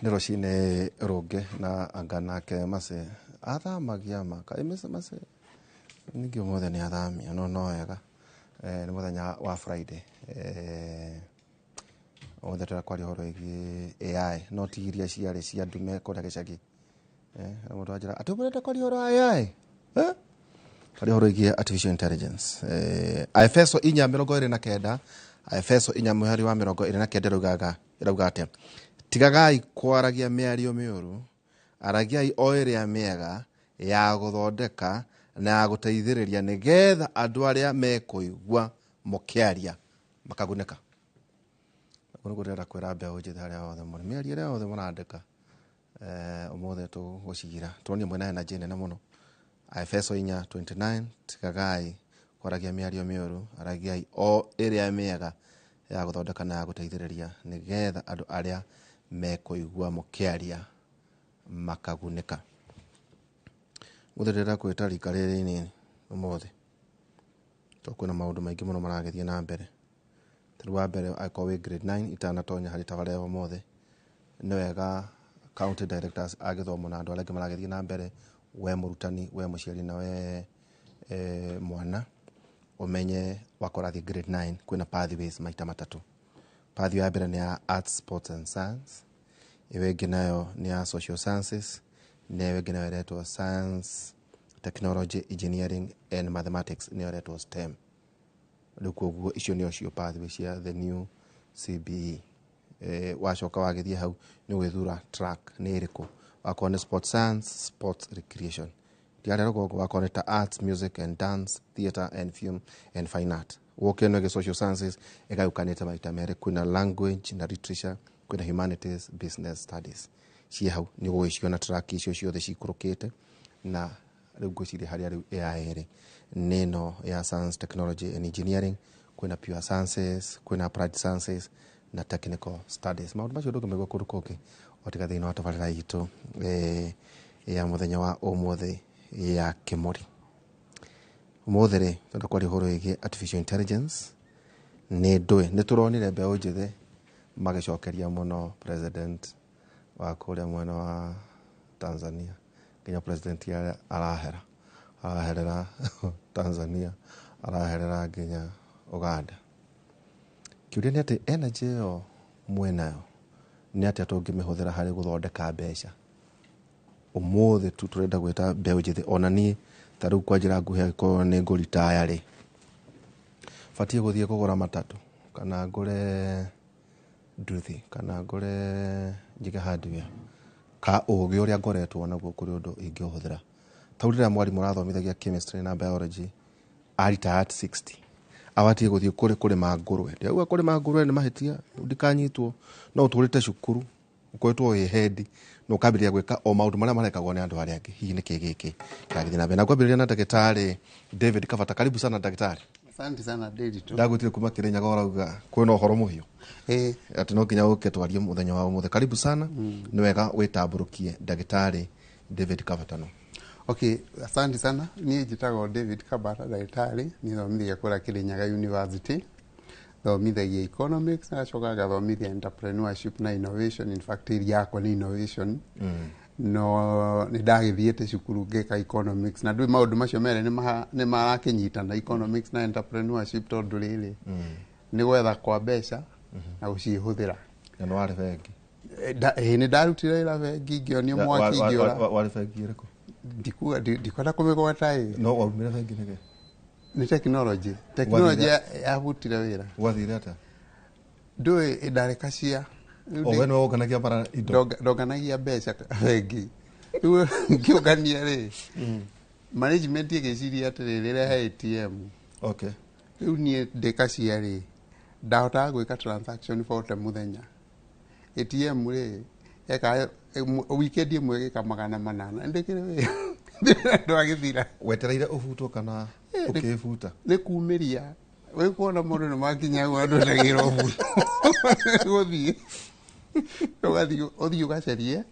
nirocine rungi na anganake mase athamagia maka imese mase ningĩ ũmũthĩ nĩ athamia no wega nĩ mũthenya wa Friday ũmũthĩ tũrakwaria ũhoro wĩgiĩ AI no ti iria ciarĩ cia ndume kũrĩa gĩcagi mũndũ anjĩra atĩ ũmũrenda kwaria ũhoro wa AI kwaria ũhoro wĩgiĩ artificial intelligence Efeso 4:29 Efeso 4:29 ĩrauga atĩa tigagai kwaragia mĩario mĩũru aragiai o ĩrĩa mĩega ya gũthondeka na ya gũteithĩrĩria nĩgetha andũ arĩa mekũigua mũkĩaria makagunĩka. Ũguo ndĩrenda kwĩra mbeũ njĩthĩ harĩa othe mũrĩ mĩario ĩrĩa othe mũrandĩka ũmũthĩ tũgũcigira tuonie mwena energy nene mũno. Efeso 4:29 tigagai kwaragia mĩario mĩũru aragiai o ĩrĩa mĩega ya gũthondeka na ya gũteithĩrĩria nĩgetha andũ arĩa mekũigua mũkĩaria makagunĩka. Mũthĩ kwĩta rika rĩrĩ inini ũmũthĩ kwĩna maũndũ maingĩ mũno maragĩthiĩ na mbere. Tondũ wa mbere akorwo wĩ grade 9 itanatonya harĩ tabara ya ũmũthĩ nĩ wega county directors agĩthomo na andũ arĩa angĩ maragĩthiĩ na mbere we mũrutani we mũciari na we mwana umenye wakorathi grade 9 kwĩna pathways maita matatu. Pathway ya mbere ni ya arts, sports and science, iwe ĩngĩ nayo ni ya social sciences, na iwe ĩngĩ nayo iretwo science, technology, engineering and mathematics ni iretwo STEM. Rĩu koguo icio nĩ ocio pathways cia the new CBE. Wacoka wagĩthiĩ hau nĩ gwĩthura track nĩ ĩrĩkũ. Wakorwo ni sports science, sports recreation. Diarero gogo wakorwo ta arts, music and dance, theatre and film and fine art. Wokeno ge social sciences egayukanĩte maita merĩ kwĩna language na literature kwĩna humanities business studies. Cia hau nĩ gũgĩciona track icio ciothe cikũrũkĩte na rĩu ngwĩciria harĩa rĩu AI ĩrĩ nĩno ya science, technology and engineering kwĩna pure sciences kwĩna applied sciences na technical studies. Maũndũ macio ndũngĩmĩgua kũndũ kũngĩ o tiga thĩinĩ wa tabarĩra itũ ya mũthenya wa ũmũthĩ ya Kĩmũri. Ũmũthĩ rĩ twenda kwaria ũhoro wĩgiĩ artificial intelligence. Nĩ tũronire mbeũ njĩthĩ magĩcokeria mũno president wa kũrĩa mwena wa Tanzania nginya president ya araherera Tanzania araherera nginya Uganda. Kiuria nĩ atĩ energy ĩyo mwenayo nĩ atĩa tũngĩmĩhũthĩra harĩ gũthondeka mbeca. Ũmũthĩ tu tũrenda gwĩta mbeũ njĩthĩ ona niĩ ta rĩu kwa njĩra nguhĩ angĩkorwo nĩ ngũritaya rĩ batiĩ gũthiĩ kũgũra matatũ kana ngũre nduthi kana ngũre njige hardware ka ũgĩ ũrĩa ngoretwo naguo kũrĩ ũndũ ingĩũhũthĩra. Ta rĩrĩa mwarimũ arathomithagia chemistry na biology aritaya at 60 abatiĩ gũthiĩ kũrĩma ngũrwe. Ndĩauga kũrĩma ngũrwe nĩ mahĩtia ndikanyitwo no ũtũrĩte cukuru ukoretwo wĩ hendi no ukambĩrĩria gwĩka o maũndũ marĩa marekagwo nĩ andũ arĩa angĩ. Hihi nĩ kĩĩ gĩkĩ kĩragĩthiĩ na mbere. Na kwambĩrĩria na ndagĩtarĩ David Kabata. Karibu sana ndagĩtarĩ. Asante sana David. Ndagwĩtire kuma Kĩrĩnyaga ũrauga kwĩna ũhoro mũhiũ atĩ no nginya ũke twarie mũthenya wa ũmũthĩ. Karibu sana. Nĩ wega wĩtambũrũkie ndagĩtarĩ David Kabata no. Okay, asante sana. Niĩ njĩtagwo David Kabata ndagĩtarĩ nĩ thomithagia kũrĩa Kĩrĩnyaga University. Thomithagia economics na coka gathomithia entrepreneurship na innovation. In fact area yakwa ni innovation. No nĩ ndagĩthiĩte cukuru ngĩka economics na ndũĩ maũndũ macio merĩ nĩ marakĩnyitana economics na entrepreneurship tondũ rĩrĩ nĩ gwetha kwa mbeca na gũcihũthĩra. Na no warĩ bengi. Nĩ ndarutire wĩra bengi ngĩonio mwaki ingĩũra. Warĩ bengi ĩrĩkũ? Ndikwenda kũmĩgwata no waumire bengi nĩkĩ? Nĩ technology yahutire wĩra. Gwathire atĩa? Ndũĩ ndareka cia we nĩ wonganagia bara indo? Ndonganagia mbeca bengi. Rĩu ngĩũngania rĩ management ĩgĩciria atĩrĩrĩ rehe ATM. Okay. Rĩu niĩ ndĩkacia rĩ ndahotaga gwĩka transaction 40 mũthenya. ATM rĩ eka weekend ĩmwe gĩka 800 ndĩkĩrĩ wĩ ndwagĩthira. Wetereire ũbutwo kana ũkĩbuta? Nĩ kumĩria we kuona mũndũ nĩ makinya hau andũ ndagĩra ũbutwo gũthiĩ ũthiĩ ũgacarie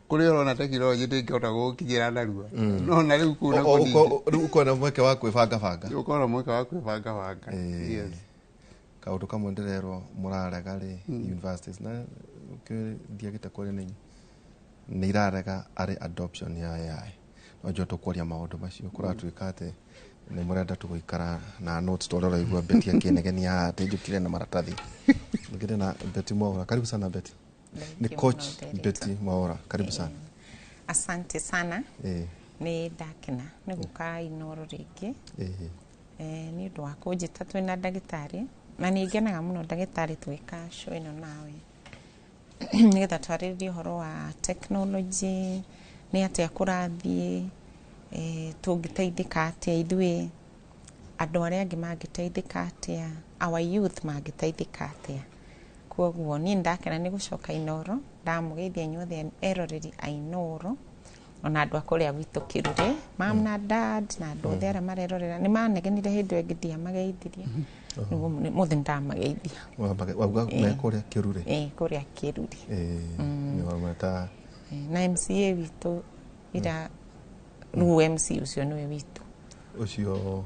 kũrĩa ũrona tekinoronjĩ ndĩngĩhota gũgũkinyĩra narua. No na rĩu kuna rĩu kwena mweke wa kwĩbangabanga. Ũkorwo mweke wa kwĩbangabanga. Yes. Kaũndũ kamwe ndĩrerwo mũrarega rĩ universities na ũkĩthiagĩte kũrĩ nĩ nĩ irarega arĩ adoption ya AI no njoo tũkwaria maũndũ macio kũratuĩka atĩ nĩ mũrenda tũgũikara na notes tũrĩa ũraigua Betty akĩnegenia atĩ njũkire na maratathi ngire na Betty Mwaura. Karibu sana Betty. Ni coach Betty Mwaura, karibu sana. Asante sana. Nĩ ndakena nĩ gũka Inooro rĩngĩ. Nĩ ũndũ wa kũnjĩta twĩna ndagĩtarĩ na nĩ ngenaga mũno ndagĩtarĩ twĩka show ĩno nawe nĩgetha twarĩrĩrie ũhoro wa technology, nĩ atĩa kũrathiĩ, tũngĩteithĩka atĩa ithuĩ, andũ arĩa angĩ mangĩteithĩka atĩa, our youth mangĩteithĩka atĩa. Kwoguo niĩ ndakena nĩ gũcoka Inooro, ndamũgeithia inyuothe eroreri a Inooro ona andũ akũrĩa gwitũ Kĩrure, mam na dad na andũ othe arĩa marerorera nĩ manegenire hĩndĩ ĩyo ngĩthiĩ amageithirie. Mũthĩ ndamageithia. Wauga me kũrĩa Kĩrure? Kũrĩa Kĩrure. Nĩ wamata na MCA witũ ira rũu MC ũcio nĩwe witũ. Ũcio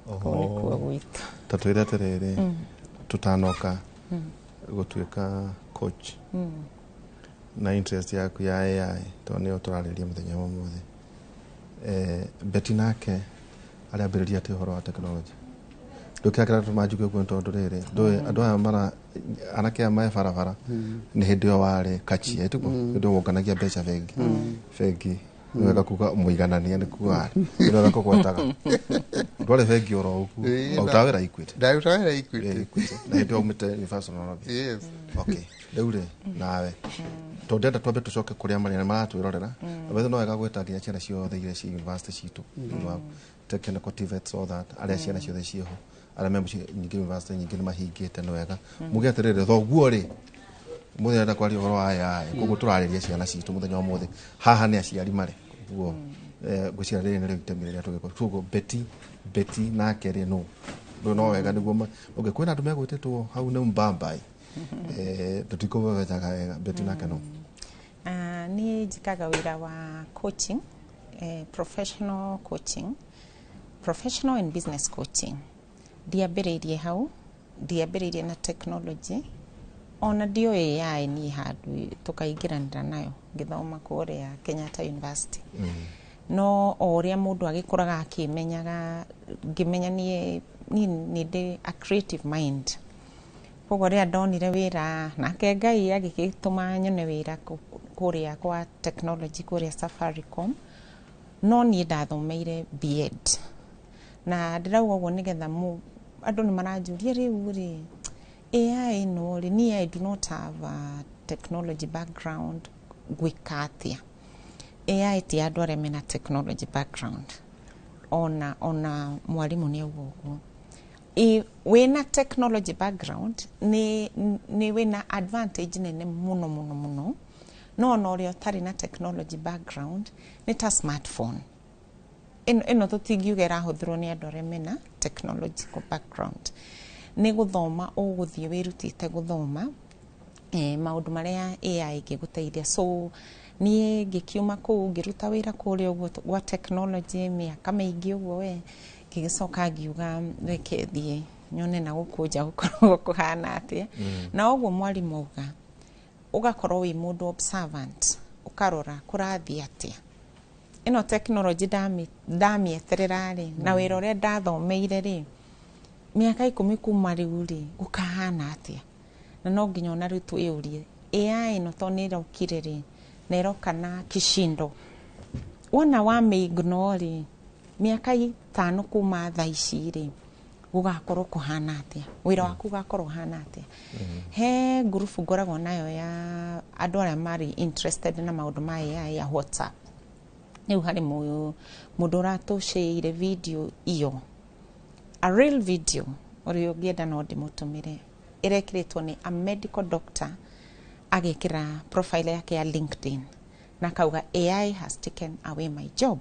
nĩkuo gwitũ. Ta twĩre atĩrĩrĩ tutanoka gũtuĩka coach na interest yaku ya AI tondũ nĩyo tũrarĩrĩria mũthenya ũmũthĩ. Betty nake arĩa ambĩrĩria atĩ ũhoro wa technology ndũkĩakĩra tũmanjuke kuo tondũ rĩrĩ ndũĩ andũ aya mara anake aya me barabara nĩ hĩndĩ ĩyo warĩ kachia ĩtuko hĩndĩ ĩyo wonganagia mbeca bengi nĩ wega kuga mũiganania nĩ kuga nĩ wega kũgwetaga ndwarĩ bengi oro ũguo autawĩra Equity ndawĩra Equity na hĩndĩ ĩyo umĩte University of Nairobi. Yes. Okay rĩu rĩ nawe tondũ ndenda twambe tũcoke kũrĩa marĩa maratwĩrorera wethe no wega gwĩta nginya ciana ciothe iria ci university citũ technical TVETs all that arĩa ciana ciothe ciĩho arĩa me mũciĩ nyingĩ university nyingĩ nĩ mahingĩte nĩ wega muge atĩrĩrĩ thoguo rĩ mũthenya ndenda kwaria ũhoro wa AI koguo tũrarĩria ciana citũ mũthenya ũmũthĩ haha nĩ aciari marĩ guo ngwĩciria rĩrĩ nĩrĩo itemi rĩrĩa tũgĩkwo koguo Betty nake rĩ no wega nĩguo okay kwĩna andũ megwĩtĩtwo hau nĩ Mbambai tũtikũbethaga wega Betty nake no. Niĩ njikaga wĩra wa coaching, professional coaching, professional and business coaching. Ndiambĩrĩirie hau, ndiambĩrĩirie na technology ona ndio AI niĩ handũ tũkaingĩranĩra nayo ngĩthoma kũrĩa Kenyatta University. No o ũrĩa mũndũ agĩkũraga akĩmenyaga ngĩmenya niĩ ndĩ a creative mind. Koguo rĩrĩa ndonire wĩra nake Ngai agĩgĩtũma nyone wĩra kũrĩa kwa technology kũrĩa Safaricom, no niĩ ndathomeire B.Ed na ndĩrauga ũguo nĩgetha andũ nĩ maranjũria rĩu rĩ AI no rĩ niĩ I do not have a technology background gwĩka atĩa. AI ti andũ arĩa mena technology background ona mwarimũ nĩ auga ũguo. Wĩna technology background nĩ wĩna advantage nene mũno no ũrĩa ũtarĩ na technology background nĩ ta smartphone ĩno tũtingiuga ĩrahũthĩrwo nĩ andũ arĩa mena technological background. Nĩ gũthoma ũgũthiĩ wĩrutĩte gũthoma maũndũ marĩa AI ĩngĩgũteithia. So niĩ ngĩkiuma kũu ngĩruta wĩra kũrĩa ũguo wa technology mĩaka mĩingĩ ũguo we ngĩgĩcoka ngiuga reke thiĩ nyone na gũkũ nja gũkorwo kũhana atĩa. Na ũguo mwarimũ auga ũgakorwo wĩ mũndũ observant ũkarora kũrathiĩ atĩa. Ĩno technology ndamĩeterera rĩ na wĩra ũrĩa ndathomeire rĩ mĩaka 10 kuma rĩu rĩ gũkahana atĩa. Na no nginya ona rĩu twĩyũrie AI ĩno to nĩ ĩrokire rĩ na ĩroka na kishindo. Wona wamĩignore rĩ mĩaka 5 kuma thaa ici rĩ gũgakorwo kũhana atĩa, wĩra waku ũgakorwo hana atĩa. He group ngoragwo nayo ya andũ arĩa marĩ interested na maũndũ ma AI ya WhatsApp. Rĩu harĩ mũndũ ũratũshare video iyo, a real video ũrĩa ũngĩenda no ndĩmũtũmĩre, ĩrekĩrĩtwo nĩ a medical doctor agĩkĩra profile yake ya LinkedIn na kauga AI has taken away my job.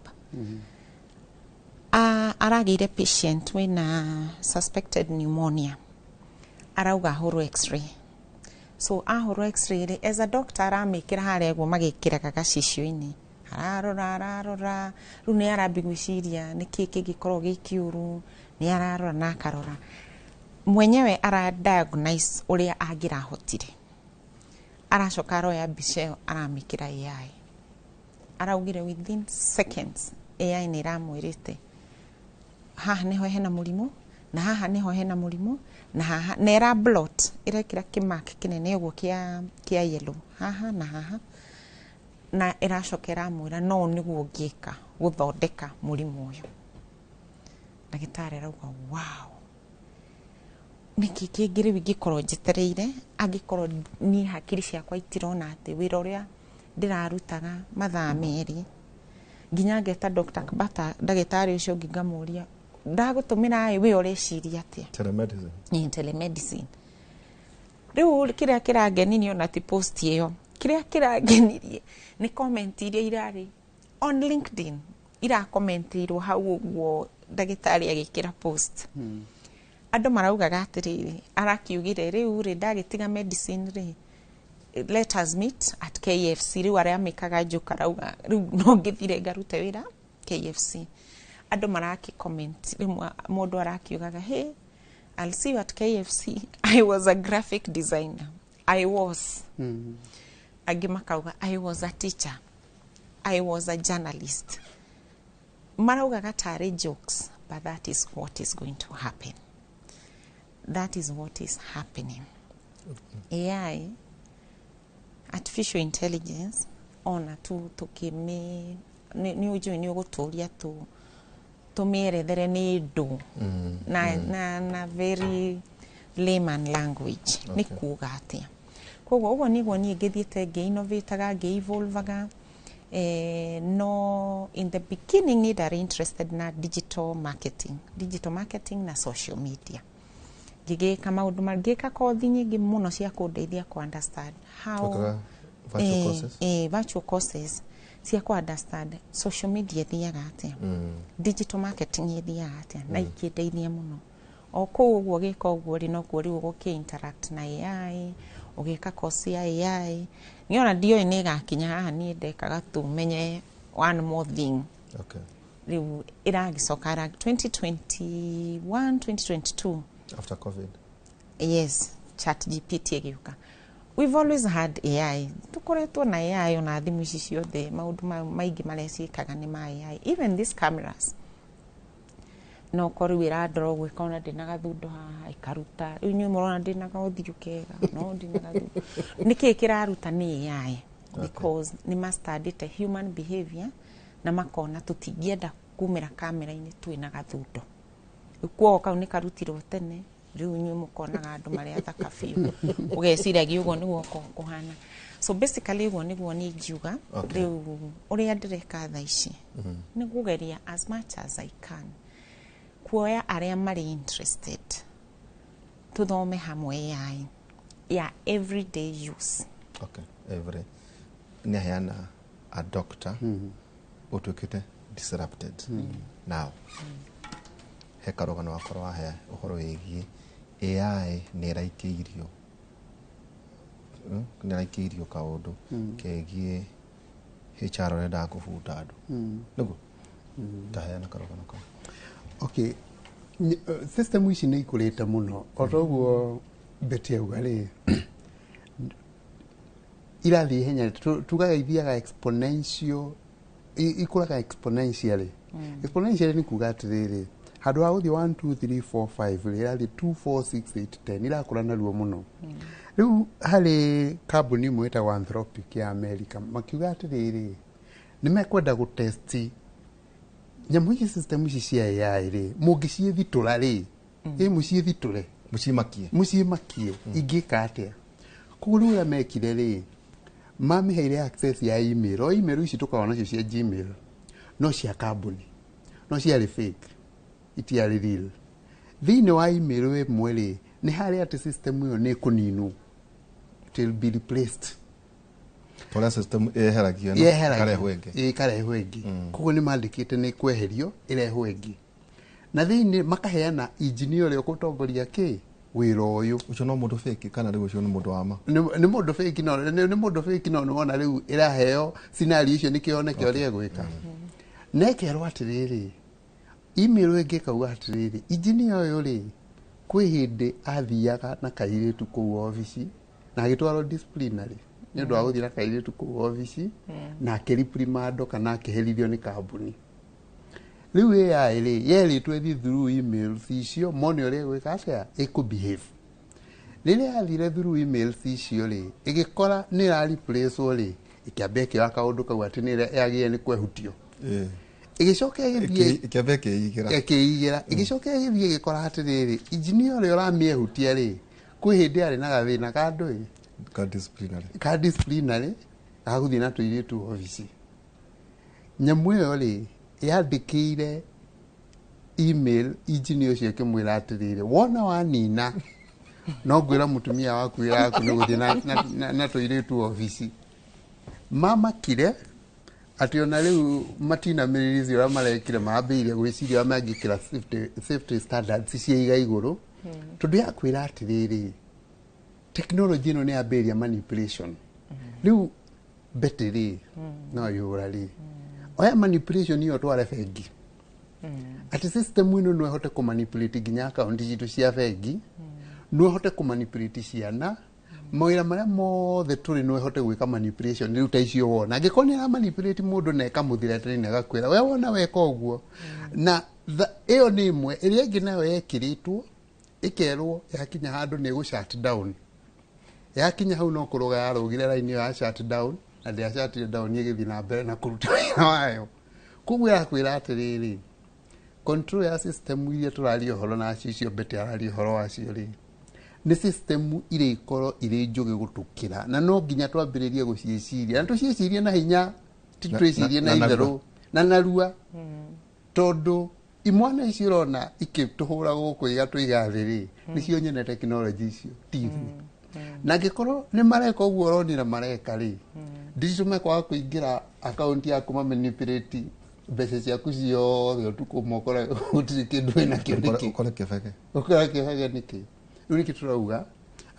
Aragĩire patient wĩna suspected pneumonia, arauga ahũrwo x-ray. So ahũrwo x-ray rĩ as a doctor aramĩkĩra harĩa ũguo magĩkĩraga gacicio-inĩ, ararora rĩu nĩ arambia gwĩciria nĩkĩ kĩngĩkorwo gĩ kĩũru, nĩ ararora na akarora mwenyewe ara diagnose ũrĩa angĩrahotire. aracoka aroya mbica ĩyo aramĩkĩra AI, araugire within seconds AI nĩ iramwĩrĩte haha niho hena mũrimũ na haha niho hena mũrimũ na haha nera blot irekĩra kĩmark kĩnene ũguo kĩa yellow haha na haha na ĩracokera mwĩra no nĩguo ngĩka gũthondeka mũrimũ ũyũ. Ndagĩtarĩ arauga wow, nĩkĩ kĩngĩ rĩu ingĩkorwo njetereire angĩkorwo niĩ hakiri ciakwa itirona atĩ wĩra ũrĩa ndĩrarutaga mathaa merĩ nginya ngeta Dr. Kabata ndagĩtarĩ ũcio ũngĩ ngamũria ndagũtũmĩra we ũreciria atĩa telemedicine. Rĩu kĩrĩa kĩrangenirie ona ti post ĩyo, kĩrĩa kĩrangenirie nĩ comment iria irarĩ on LinkedIn irakomentirwo hau ũguo ndagĩtarĩ agĩkĩra post. Andũ maraugaga atĩrĩrĩ, arakiugire rĩu rĩ ndagĩtiga medicine rĩ let us meet at KFC. Rĩu arĩa mekaga njoka rauga rĩu no ngĩthire ngarute wĩra KFC. Andũ maraki comment, rĩmwe mũndũ arakiugaga hey, I'll see you at KFC. I was a graphic designer. I was. Angĩ makauga I was a teacher. I was a journalist. Maraugaga tarĩ jokes, but that is what is going to happen. That is what is happening. AI, artificial intelligence, ona tu tukime ni ujui ni uguturia tu tumierethere ni ndu na very layman language ni kuga atia. Koguo uguo niguo ni ngithiete ngi-innovateaga ngi-evolvaga. No, in the beginning ni ndari interested na digital marketing na social media. Ngigĩka maũndũ mangĩka kothi nyingĩ mũno cia kũndeithia ku understand how virtual courses cia ku understand social media ithiaga atĩa, digital marketing ithiaga atĩa, na ikĩndeithia mũno. O kũu ũguo gĩka ũguo rĩ noguo rĩu gũkĩ-interact na AI, ũgĩka course ya AI. Niona ndioĩ nĩ ĩgakinya haha niĩ ndekaga tu menye one more thing. Rĩu ĩragĩcoka 2021, 2022 after COVID. Yes, ChatGPT ĩgĩũka. We've always had AI. Tukoretwo na AI ona thimũ ici ciothe, maũndũ maingĩ marĩa ciĩkaga nĩ ma AI. Even these cameras. No korwo ĩrandora ũguo ĩkona ndĩna gathundo haha ĩkaruta. Rĩu inyuĩ mũrona ndĩna gaũthiũ kega, no ndĩna gathundo. Nĩkĩ kĩraruta nĩ AI. Because nĩ mastandĩte human behavior na makona tũtingĩenda kumĩra kamera-inĩ twĩna gathundo. Kuo kau nĩ karutirwo tene, rĩu inyuĩ mũkonaga andũ marĩa athaka biũ. Ũgeciragia ũguo nĩguo kũhana. So basically ũguo nĩguo niĩ ngiuga. Rĩu ũrĩa ndĩreka thaa ici nĩ kũgeria as much as I can kuoya arĩa marĩ interested tuthome hamwe AI ya everyday use. Every nĩ heana a doctor ũtuĩkĩte disrupted now. He karũgano wakorwo wahe ũhoro wĩgiĩ AI nĩ ĩraikĩirio kaũndũ kegiĩ HR ũrenda kũbuta andũ. Nĩguo ndaheana karũgano kau. System ici nĩ ikũrĩte mũno. O toguo Betty auga rĩ irathiĩ ihenya, tugaga ithiaga exponential, ikũraga exponentially. Exponentially nĩ kuga atĩrĩrĩ, handũ ha gũthiĩ 1 2 3 4 5 irathiĩ 2 4 6 8 10 irakũra narua mũno. Rĩu harĩ kambuni ĩmwe ĩtagwo Anthropic ya America makiuga atĩrĩrĩ nĩ mekwenda gũtesti nyamũ ici system ici cia AI rĩ mũngĩciĩthitũra rĩ mũciĩthitũre mũciĩmakie ingĩka atĩa. Koguo rĩu ũrĩa mekire rĩ mamĩheire access ya email. O email ici tũkoragwo nacio cia Gmail no cia kambuni, no ciarĩ fake, itiarĩ real. Thĩinĩ wa email ĩmwe rĩ nĩ harĩ atĩ system ĩyo nĩ kũninwo, it will be replaced. Tola system eheragio karehwo ĩngĩ. Koguo nĩ mandĩkĩte nĩ kweherio ĩrehwo ĩngĩ. Na thĩinĩ makaheana engineer ũrĩa ũgũtongoria wĩra ũyũ. Ũcio no mũndũ fake kana rĩu ũcio nĩ mũndũ wa ma? Nĩ mũndũ fake no, nĩ mũndũ fake no nĩwona rĩu ĩraheo scenario icio nĩkĩo oneke ũrĩa gwĩka. Nekerwo atĩrĩrĩ email ĩngĩ kauga atĩrĩrĩ engineer ũyũ rĩ kwĩ hĩndĩ athiaga na kairĩtu kũu ofici na agĩtwarwo disciplinary nĩ ũndũ wa gũthiĩ na kairĩtu kũu obici na akĩriprimando kana akĩherithio nĩ kambuni. Rĩu AI rĩ yerĩtwo ĩthiĩ through emails icio mone ũrĩa gwĩka atĩa ĩkũbehave. Rĩrĩa yathire through emails icio rĩ ĩgĩkora nĩ ĩra-replacewo rĩ ĩkĩambia ĩkĩoya kaũndũ kau atĩ nĩ yagĩrĩire nĩ kwehutio. Ĩgĩcoka ĩgĩthiĩ ĩkĩigĩra ĩgĩcoka ĩgĩthiĩ ĩgĩkora atĩrĩrĩ injinia ũrĩa ũramĩehutia rĩ kwĩ hĩndĩ arĩ na gathĩna ka ndũĩ ka disciplinary ga gũthiĩ na tũirĩtu obici. Nyamũ ĩyo rĩ yandĩkĩire email injinia ũcio ĩkĩmwĩra atĩrĩrĩ wona wanina no ngwĩra mũtumia waku wĩra waku nĩ gũthiĩ na tũirĩtu obici. Mamakire atĩ ona rĩu matinamĩrĩri ũrĩa marekire mambĩrĩire gwĩciria ũrĩa mangĩkĩra safety standards ciaiga igũrũ tondũ yakwĩra atĩrĩrĩ tekinoronjĩ ĩno nĩ yambĩrĩria manipulation. Rĩu beti rĩ no yũra rĩ oya manipulation ĩyo tware bengi atĩ system ĩno no ĩhote kũmanipulate nginya akaunti citũ cia bengi, no ĩhote kũmanipulate ciana, mawĩra marĩa mothe tũrĩ no ĩhote gwĩka manipulation. Rĩu ta icio wona angĩkorwo nĩ ĩramanipulate mũndũ na ĩkamũthira tene agakwĩra we wona weka ũguo. Na ĩyo nĩ ĩmwe. Ĩrĩa ĩngĩ nayo yekĩrĩtwo ĩkerwo yakinya handũ nĩ ĩgũ shut down. Yakinya hau no kũrũga yarũgire raini ĩyo ya shut down na ndĩa shut down ĩgĩthiĩ na mbere na kũruta wĩra wayo. Koguo yakwĩra atĩrĩrĩ control ya system iria tũraria ũhoro nacio icio beti araria ũhoro wacio rĩ nĩ system iria ikorwo irĩ njũgĩ gũtũkĩra na no nginya twambĩrĩrie gũciĩciria na tũciĩcirie na hinya ti twĩcirie na itherũ na narua tondũ imwana icio ũrona ikĩtũhũra gũkũ igatũiga thĩ rĩ nĩcio nyene tekinoronjĩ icio TV. Na angĩkorwo nĩ mareka ũguo ũronira mareka rĩ ndicitũme kwaga kũingĩra akaunti yaku mamanipulate mbeca ciaku ciothe ũtukũ ũmwe gũtirĩ kĩndũ wĩnakĩo nĩkĩ ũkora kĩbage nĩkĩ. Rĩu nĩkĩ tũrauga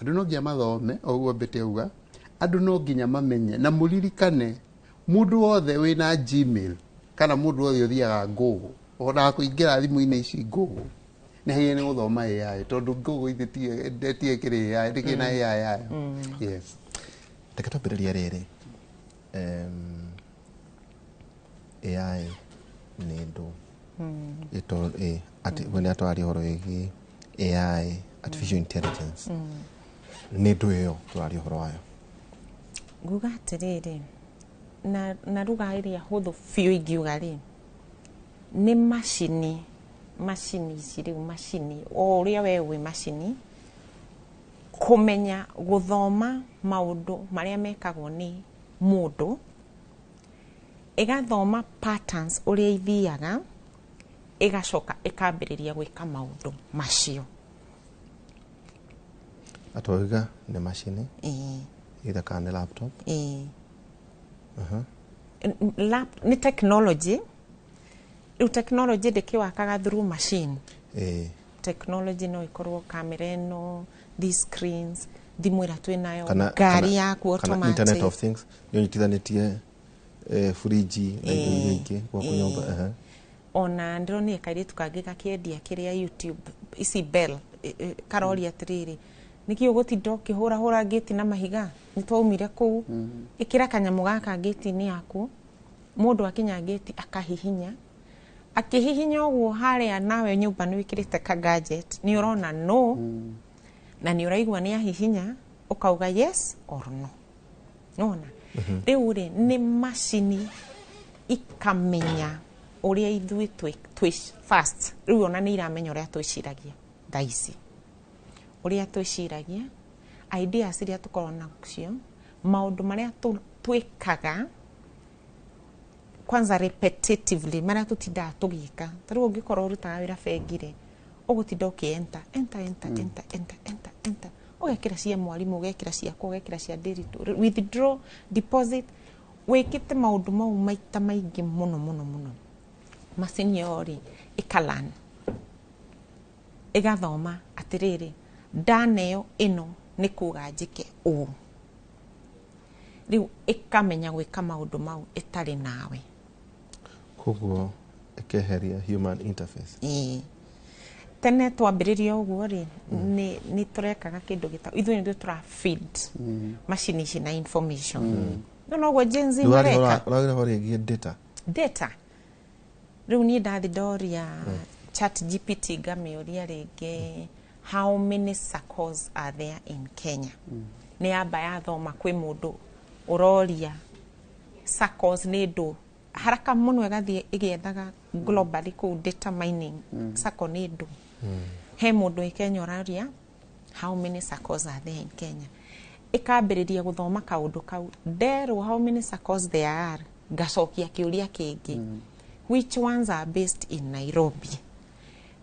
andũ no nginya mathome o ũguo Beti auga andũ no nginya mamenye na mũririkane mũndũ wothe wĩna Gmail kana mũndũ wothe ũthiaga Google ũhotaga kũingĩra thimũ-inĩ ici Google nĩ hagiĩ nĩ gũthoma AI tondũ Google ithe tie kĩrĩ AI ndĩkĩ na AI yayo. Yes. Reke twambĩrĩrie rĩrĩ AI nĩ ndũ atĩ wena twaria ũhoro wĩgiĩ AI artificial intelligence nĩ ndũ ĩyo twaria ũhoro wayo. Nguga atĩrĩrĩ na ruga ĩrĩa hũthũ biũ ingiuga rĩ nĩ macini ici rĩu macini o ũrĩa we wĩ macini kũmenya gũthoma maũndũ marĩa mekagwo nĩ mũndũ ĩgathoma patterns ũrĩa ithiaga ĩgacoka ĩkambĩrĩria gwĩka maũndũ macio. Atwauga nĩ macini either kana laptop nĩ technology. Rĩu technology ndĩkĩwakaga through machine. Technology no ikorwo kamera ĩno, these screens, thimũ ĩrĩa twĩnayo, ngari yaku automatic, Internet of Things nĩ ũnyitithanĩtie fridge na indo ingĩ gwaku nyũmba. Ona ndĩronire kairĩtu kangĩ gakĩendia kĩrĩa YouTube ici Bell karoria atĩrĩrĩ nĩkĩ ũgũtinda ũkĩhũra gate na mahiga nĩ twaumire kũu ĩkĩra kanyamũ gaka gate-inĩ yaku mũndũ akinya gate akahihinya akĩhihinya ũguo harĩa nawe nyũmba nĩ wĩkĩrĩte ka gadget nĩ ũrona no na nĩ ũraigua nĩ ahihinya ũkauga yes or no. Nona rĩu rĩ nĩ macini ikamenya ũrĩa ithuĩ twĩ fast. Rĩu ona nĩ iramenya ũrĩa twĩciragia thaa ici ũrĩa twĩciragia ideas iria tũkorwo nacio maũndũ marĩa twĩkaga kwanza repetitively marĩa tũtindaga tũgĩka. Tarĩu ũngĩkorwo ũrutaga wĩra bengi rĩ ũgũtinda ũkĩ enter ũgekĩra cia mwarimũ ũgekĩra ciakwa ũgekĩra cia ndĩritũ withdraw deposit wĩkĩte maũndũ mau maita maingĩ mũno. Macini ĩyo rĩ ĩkalan ĩgathoma atĩrĩrĩ ndaneo ĩno nĩ kuga njĩke ũũ. Rĩu ĩkamenya gwĩka maũndũ mau ĩtarĩ nawe. Koguo ĩkeheria human interface. tene twambiriria uguo ri ni turekaga kindu gita ithuĩ ndio tura feed machine ici na information no go Gen Z mareka data riu ni ndathi doria chat GPT ngamiuria ringi how many SACCOs are there in Kenya ni amba ya thoma kwi mundu uroria SACCOs ni ndu haraka muno igathie igiethaga globally ku data mining SACCO ni ndu he mundu i Kenya uraria how many SACCOs are there in Kenya ikambiriria guthoma kaundu kau derwo how many SACCOs there are gacokia kiuria kingi which ones are based in Nairobi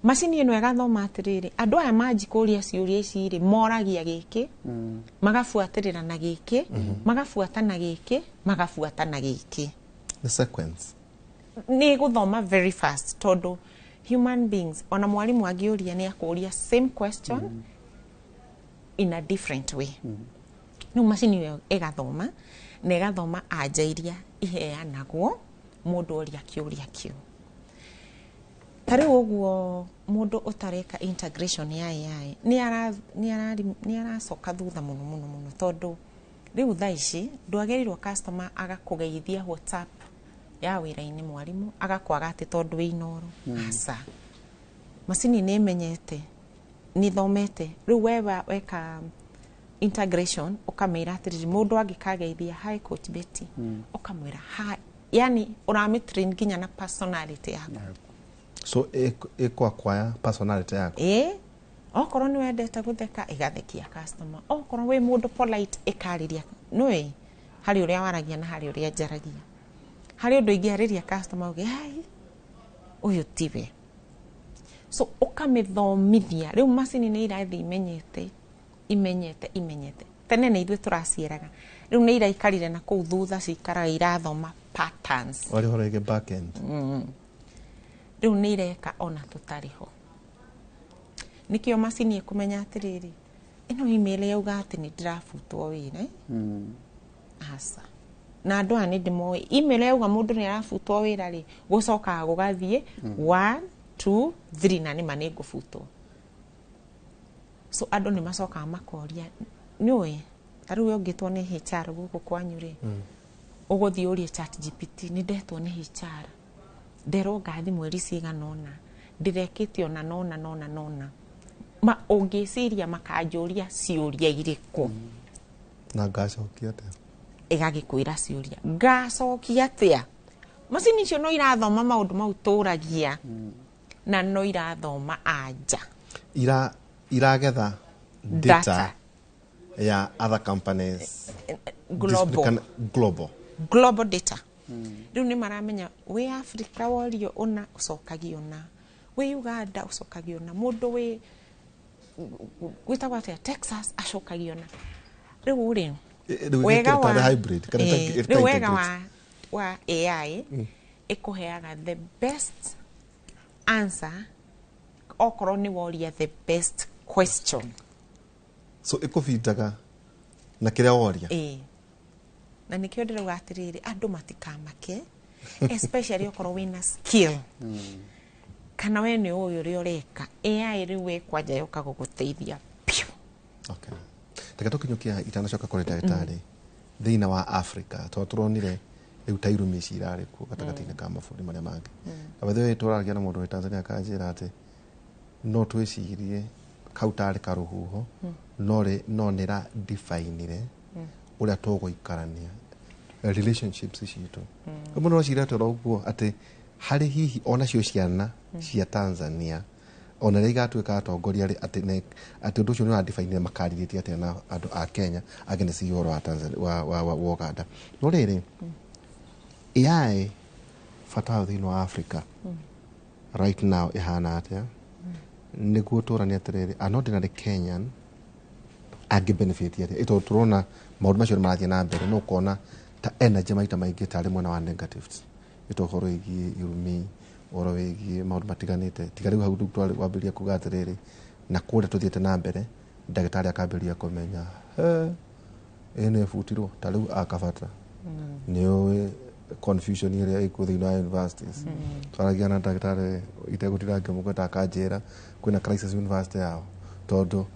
machine ino igathoma atiriri andu aya majikuria ciuria ici ri moragia giki magafuatirira na giki magafuata na giki magafuata na giki the sequence ni guthoma very fast todo human beings ona mwalimu agiuria ni akuria same question in a different way no machine iyo igathoma na igathoma ajairia iheanagwo mundu oria kiuria kiu tari uguo mundu utareka integration ya AI ni aracoka thutha muno tondu riu thaici ndwagerirwo customer agakugeithia WhatsApp ya wira-ini mwalimu agakwaga ati tondu inoro asa machine ni menyete ni thomete riu weka integration ukamira ati mundu angikageithia hi coach Betty ukamwira hi yani uramitrain ginya na personality yako so kwaya personality yako okorwo ni wendete gutheka igathekia customer okorwo we mundu polite ikariria nui hari uria waragia na hari uria njaragia hari undu ingiariria customer uge hai uyu tiwe so ukamithomithia riu machine ni irathi imenyete tene ni ithuĩ turacieraga riu ni iraikarire na kuu thutha cikaraga irathoma patterns wali horege back end riu ni ireka ona tutariho nikio machine ikumenya atiriri ino email yauga ati ni ndirafutwo wira asa na andu ani ndimo email yauga mundu ni arafutwo wira ri gucoka gugathie 1 2 3 na ni mane ngufutwo so andu ni macoka makoria niwe tariu yongitwo ni HR guku kwanyu ri uguthie urie chat GPT ni ndetwo ni HR ndero gathi mweri ciganona ndirekitio na nona ma ungiciria makanjuria ciuria iriku na ngacokia atia igagikwira ciuria ngacokia atia machine icio no irathoma maundu mau turagia na no irathoma anja iragetha data ya other companies global data riu ni maramenya we Africa worio una ucokagio na we Uganda ucokagio na mundu we gwitagwa Texas acokagio na riu ri wega wa hybrid riu wega wa AI ikuheaga the best answer okorwo ni woria the best question so ikufitaga na kiria woria na nikio ndirauga atiriri andu matikamake especially okorwo wina skill kana we ni uyu uri ureka AI riu we kwanja yoka guguteithia okay takatokinyukia itanacoka kuri ndagitari thina wa Africa turonire riu tairumi cirari ku gatagati-ini ka maburi maria mangi abethe turagia na mundu wa Tanzania kanjira ati no twicirie kautari karuhuho no nira defineire uria tuguikarania relationships citu mundu wacira toro uguo ati hari hihi ona cio ciana cia Tanzania ona rigatuika atongoria ati undu ucio ni wa define makariritie atia na andu a Kenya against yoro wa Tanzania wa Uganda no riri AI fatao thino wa Africa right now ihana atia niguo turania atiriri an ordinary Kenyan agi benefit atia ito turona maundu macio marathie na mbere no kona ta energy maita maingi tari mwena wa negatives ito horo igi irumi oro wigi maundu matiganite tigari hau twari wambiria kuga atiriri na kure tuthiete na mbere ndagitari akambiria kumenya ene futirwo tariu akabata niwe confusion iria ikuo thiini wa universities twaragia na ndagitari itegutirange mugweta akanjira kwina crisis university yao tondu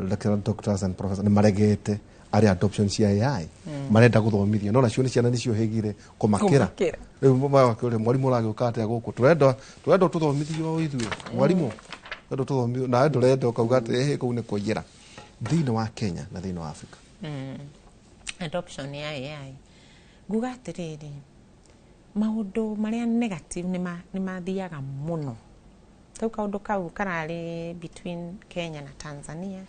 lecturer doctors and professors ni maregete ari adoption cia AI marenda guthomithia no nacio ni ciana nicio hegire kumakira mwarimu rage ukate guku turenda tuthomithio ithuĩ mwarimu turenda tuthomithio na ndurenda ukauga ati kuu ni kuyira thiini wa Kenya na thiini wa Africa adoption ya AI nguga atiriri maundu maria negative ni mathiaga muno tau kaundu kau karari between Kenya na Tanzania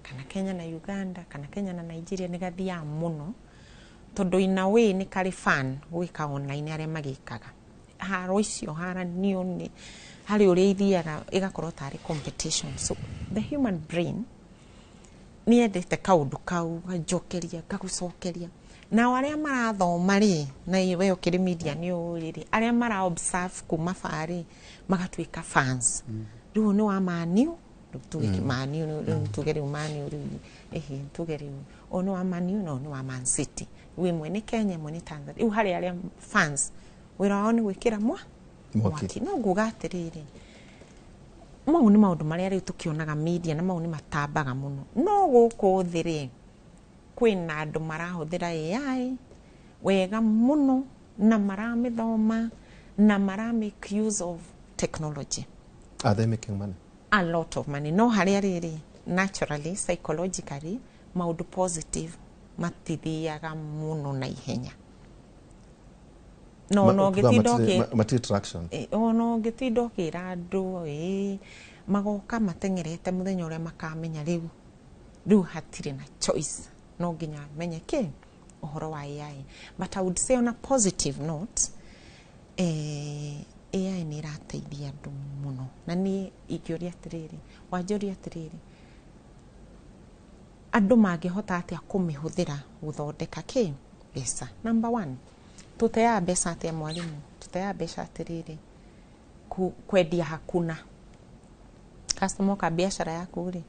kana Kenya na Uganda kana Kenya na Nigeria ni gathia muno tondu ina way ni kari fan gwika online aria magikaga haro icio haranio ni hari uria ithiaga igakorwo tari competition so the human brain ni endete kaundu kau gajokeria gagucokeria na aria marathoma ri na iwe ukiri media ni uriri aria mara observe kuma fari magatuika fans riu ni wa maniu tuge maniu tugeri maniu tugeri ono wa maniu no ni wa Man City we mwene Kenya mwene Tanzania riu hari aria fans wira wao ni gwikira mwaki no nguga atiriri mau ni maundu maria riu tukionaga media na mau ni matambaga muno no guku thiri kwina andu marahuthira AI wega muno na maramithoma na make use of technology. Are they making money? A lot of money. No haria riri naturally psychologically maundu positive matithiaga muno na ihenya. No gitindo mati traction. No gitindo kira andu magoka matengerete muthenya uria makamenya riu hatire na choice no nginya menye ki uhoro wa AI but I would say on a positive note AI ni rateithia andu muno na ni ingioria atiriri wanjoria atiriri andu mangihota atia kumihuthira guthondeka ki pesa number 1 tutea pesa atia mwalimu tutea pesa atiriri kwendia hakuna customer ka biashara yaku ri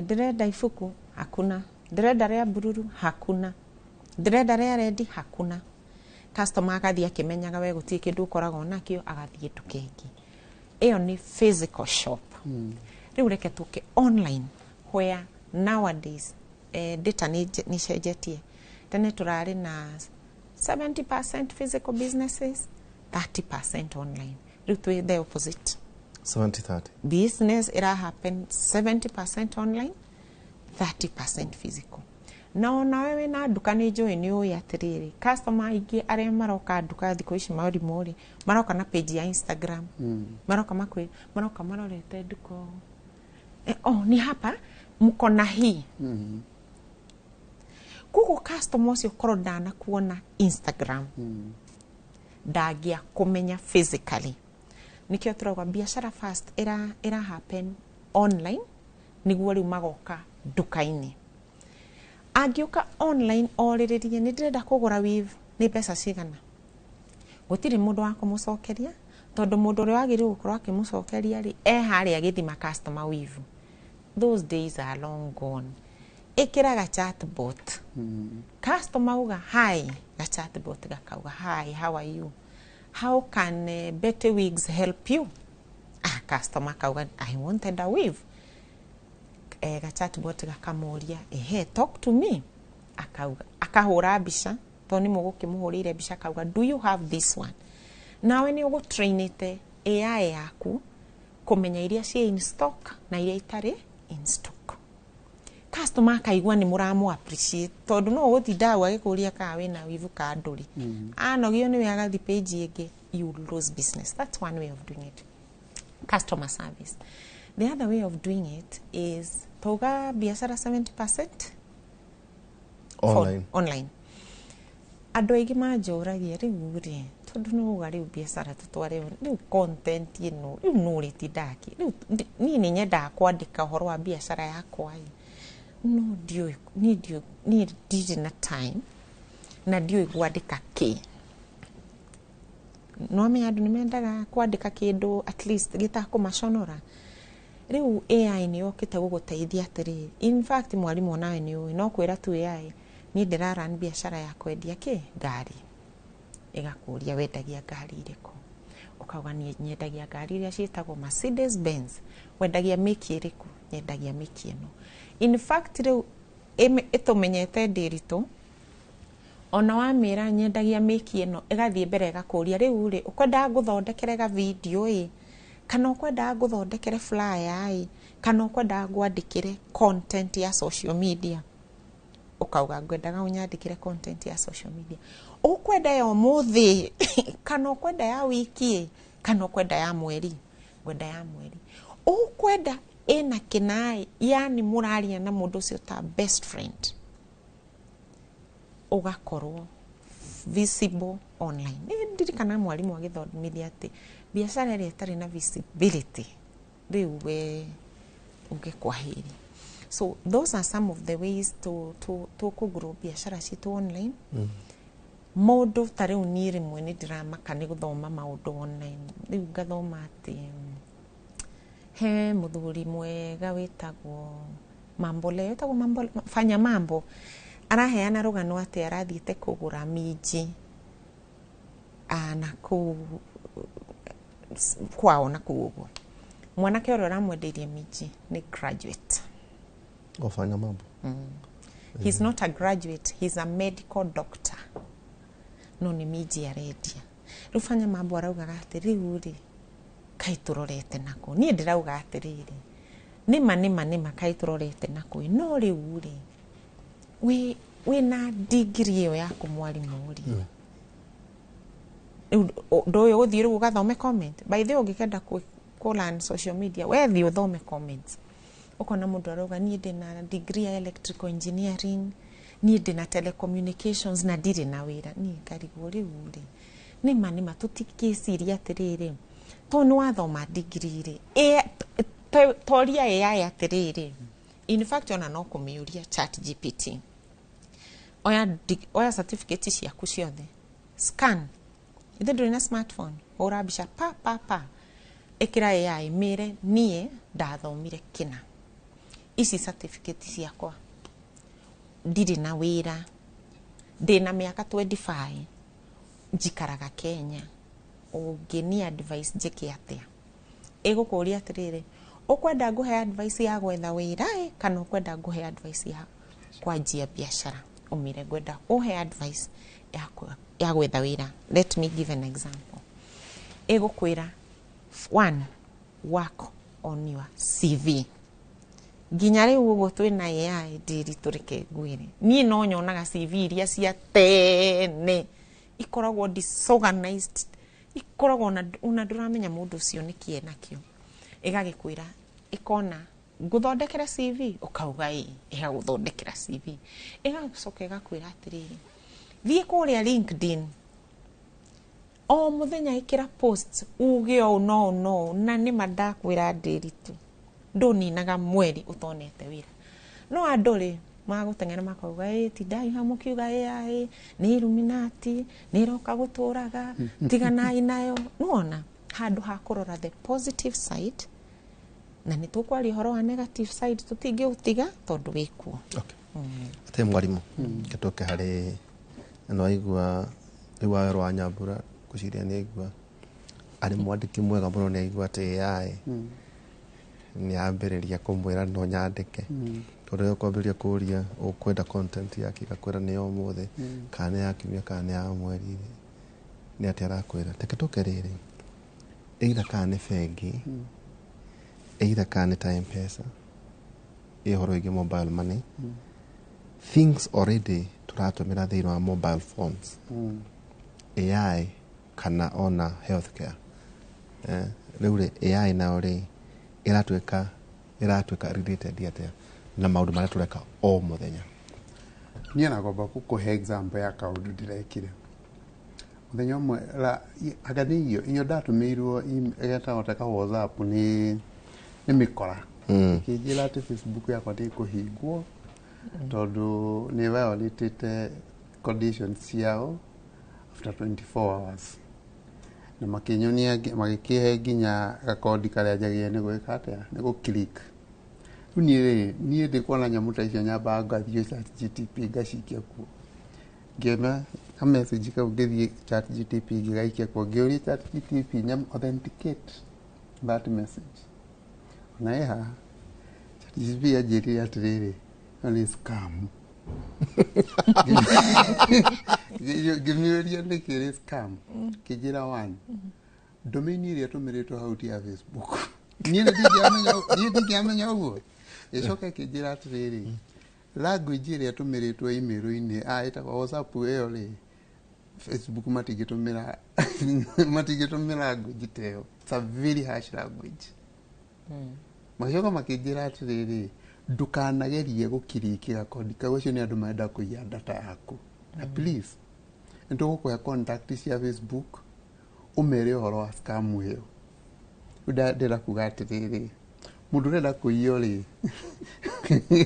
ndirenda ifuku hakuna ndirenda ria bururu hakuna ndirenda ria rendi hakuna customer akathia kimenyaga we gutie kindu ukoragwo nakio agathie tukengi iyo ni physical shop riu reke tuke online where nowadays data ni cenjetie tene turari na 70% physical businesses 30% online riu twi the opposite 70-30 business ira happen 70% online 30% physical no na wewe na duka ni join ni uya atiriri customer ingi aria maroka duka thiko ici mauri mori maroka na page ya Instagram maroka maroka marorete duko ni hapa mko na hii kuko customers ukoro dana kuona Instagram dagia kumenya physically nikio turagwa biashara fast ira happen online niguo riu magoka duka-ini agioka online oriririe ni ndirenda kugura weave ni pesa cigana gutiri mundu wa kumucokeria tondu mundu uri wagiri gukorwa akimucokeria ri hari agithima customer weave those days are long gone ikiraga chatbot customer uga hi ga chatbot gakauga hi how are you how can Better Wigs help you customer kauga I wanted a weave ga chatbot gakamuria talk to me akauga akahura bica toni mugukimuhurire bica kauga do you have this one nawe ni ugu trainite AI yaku kumenya iria cie in stock na iria itari in stock customer kaigwa ni muramu appreciate tondu no guthinda agikuria ka wina wivu ka nduri anogio ni wega thi page ingi you lose business. That's one way of doing it. Customer service. The other way of doing it is toga biashara 70% online. Ando igi majuragia riu ri tondu no gari biashara tutware riu content ino riu no ritidaki riu ni nyenda kwandika horo wa biashara yakwa no ni dio na time na dio gwandika ki no me andu nimendaga kwandika kindu at least gitakumaconora riu AI ni yokite guguteithia atiri in fact mwalimu nawe ni no kwira tu AI ni ndirara biashara ya kwendia ki ngari ĩgakũria wendagia ngari irĩkũ, ũkauga nyendagia ngari iria ciĩtagwo Mercedes Benz, wendagia mĩki ĩrĩkũ, nyendagia mĩki ĩno. In fact rĩu ĩtũmenyete ndĩritũ, ona wamĩra nyendagia mĩki ĩno, ĩgathiĩ mbere ĩgakũria rĩu rĩ, ũkwendaga ngũthondekere ga video ĩ, kana ũkwendaga ngũthondekere flyer ĩ, kana ũkwendaga ngwandĩkĩre content ya social media. Ũkauga ngwendaga ũnyandĩkĩre content ya social media. Ũkwenda ya ũmũthĩ kana ũkwenda ya wiki kana ũkwenda ya mweri, ngwenda ya mweri. Ũkwenda ĩna kĩnaĩ, yani mũraria na mũndũ ũcio ta best friend, ũgakorwo visible online. Nĩ ndirikana mwarimũ agĩthomithia atĩ biacara ĩrĩa ĩtarĩ na visibility rĩu we ũngĩkwahĩri. So those are some of the ways to grow biacara citu online. Mũndũ ta rĩu niĩ rĩmwe nĩ ndĩramaka nĩ gũthoma maũndũ online. Rĩu ngathoma atĩ he mũthuri mwega wĩtagwo Mambo leo, wĩtagwo Mambo, Fanya Mambo, araheana rũgano atĩ arathiĩte kũgũra minji na kũu kwao na kũu ũguo. Mwanake ũrĩa ũramwendeirie minji nĩ graduate. Fanya Mambo. He's not a graduate, he's a medical doctor. No nĩ minji arendia. Rĩu Fanya Mambo araugaga atĩ rĩu rĩ, kai tũrorete nako. Niĩ ndĩrauga atĩrĩrĩ, nĩma kai tũrorete nako. No rĩu rĩ, wĩna degree ĩyo yaku mwarimũ rĩ, ndũĩ ũgũthiĩ rĩu ũgathome comment. By the way, ũngĩkenda learn social media, wethi ũthome comments. Ũkona mũndũ arauga niĩ ndĩna degree ya electrical engineering, niĩ ndĩna telecommunications na ndirĩ na wĩra. Niĩ ngarigwo rĩu rĩ, nĩma tũtikĩciria atĩrĩrĩ, to nĩ wathoma degree rĩ, toria AI atĩrĩrĩ. In fact ona no kũmĩũria ChatGPT, oya certificate ciaku ciothe, scan, ithe ndũrĩ na smartphone, hũra mbica pa ĩkĩra AI mĩre niĩ ndathomire kĩna, ici certificate ciakwa, ndirĩ na wĩra, ndĩna mĩaka 25, njikaraga Kenya, ũngĩni advice njĩke atĩa? Ĩgũkũria atĩrĩrĩ, ũkwenda ngũhe advice ya gwetha wĩra kana ũkwenda ngũhe advice ya kwanjia biacara? Ũmire ngwenda ũhe advice ya gwetha wĩra. Let me give an example. Ĩgũkwĩra 1, work on your CV. Nginya rĩu ũguo twĩna AI ndĩritũ reke ngwĩre, niĩ no nyonaga CV iria cia tene ikoragwo disorganized, ikoragwo ona ndũramenya mũndũ ũcio nĩ kĩe nakĩo. Ĩgagĩkwĩra, ĩkona ngũthondekera CV, ũkauga ĩgagũthondekera CV. Ĩgacoka ĩgakwĩra atĩrĩrĩ, thiĩ kũrĩa LinkedIn, o mũthenya ĩkĩra post, uge ũũ no, na nĩma ndakwĩra ndĩritũ, ndũninaga mweri ũtonete wĩra. No andũ rĩ, magũteng'era makauga tindai mũkiuga AI nĩ Illuminati, nĩ iroka gũtũraga, tiganai nayo. Nuona handũ ha kũrora the positive side, na nĩ tũkwaria ũhoro wa negative side, tũtingĩũtiga tondũ wĩkuo. Ate mwarimũ, gĩtũke harĩ no aigua rĩu wa Nyambura, ngwĩciria nĩ aigua arĩ mwandĩki mwega mũno, nĩ aigua atĩ AI nĩ ambĩrĩria kũmwĩra no nyandĩke. Tondũ ũkwambĩrĩria kũria ũkwenda content yake ĩgakwĩra nĩ ũmũthĩ, kana ya kiumia, kana ya mweri, nĩ atĩ arakwĩra. Tũke rĩrĩ, either kana nĩ bengi, either kana nĩ ta M-Pesa, ũhoro wĩgiĩ mobile money, things already tũratũmĩra thĩinĩ wa mobile phones, AI kana ona healthcare. Rĩu rĩ, AI nayo rĩ, ĩratuĩka related atĩa na maũndũ marĩa tũreka o mũthenya. Niĩ nagomba gũkũhe example ya kaũndũ ndĩrekire. Mũthenya ũmwe anga nĩ iyo ndatũmĩirwo ĩgetagwo WhatsApp nĩ mĩkora. Kĩnjĩra atĩ Facebook yakwa ndĩkũhingwo tondũ nĩ violated conditions ciao after 24 hours. Na makĩnyonia magĩkĩhe nginya gakodi karĩa njagĩrĩire nĩ gwĩka atĩa, nĩ gũ-click. Niĩ ndĩkuona nyamũ ta icio nyambaga ngathiĩ ChatGPT ngacikia kuo. Ngĩona a message kau ngithi chat GTP gigaikia kwa ngiuria chat GTP nyam authenticate that message na ya chat GTP ajiri atiriri ni scam gimiuria ni kiri scam kijira one domain iria tumiritwo hau ti ya Facebook ni ndiamenya uguo icoka kijira atiriri language iria tumiritwo email-ini itagwo WhatsApp iyo ri Facebook matigitumira language teo. It's a very harsh language. Macoka makijira atiriri ndukanagerie gukirikira kodi kago cio ni andu maenda kuiya data yaku. Please ntugukwea contact cia Facebook umere uhoro wa scam iyo ndira kuga atiriri mundu renda kuiyo ri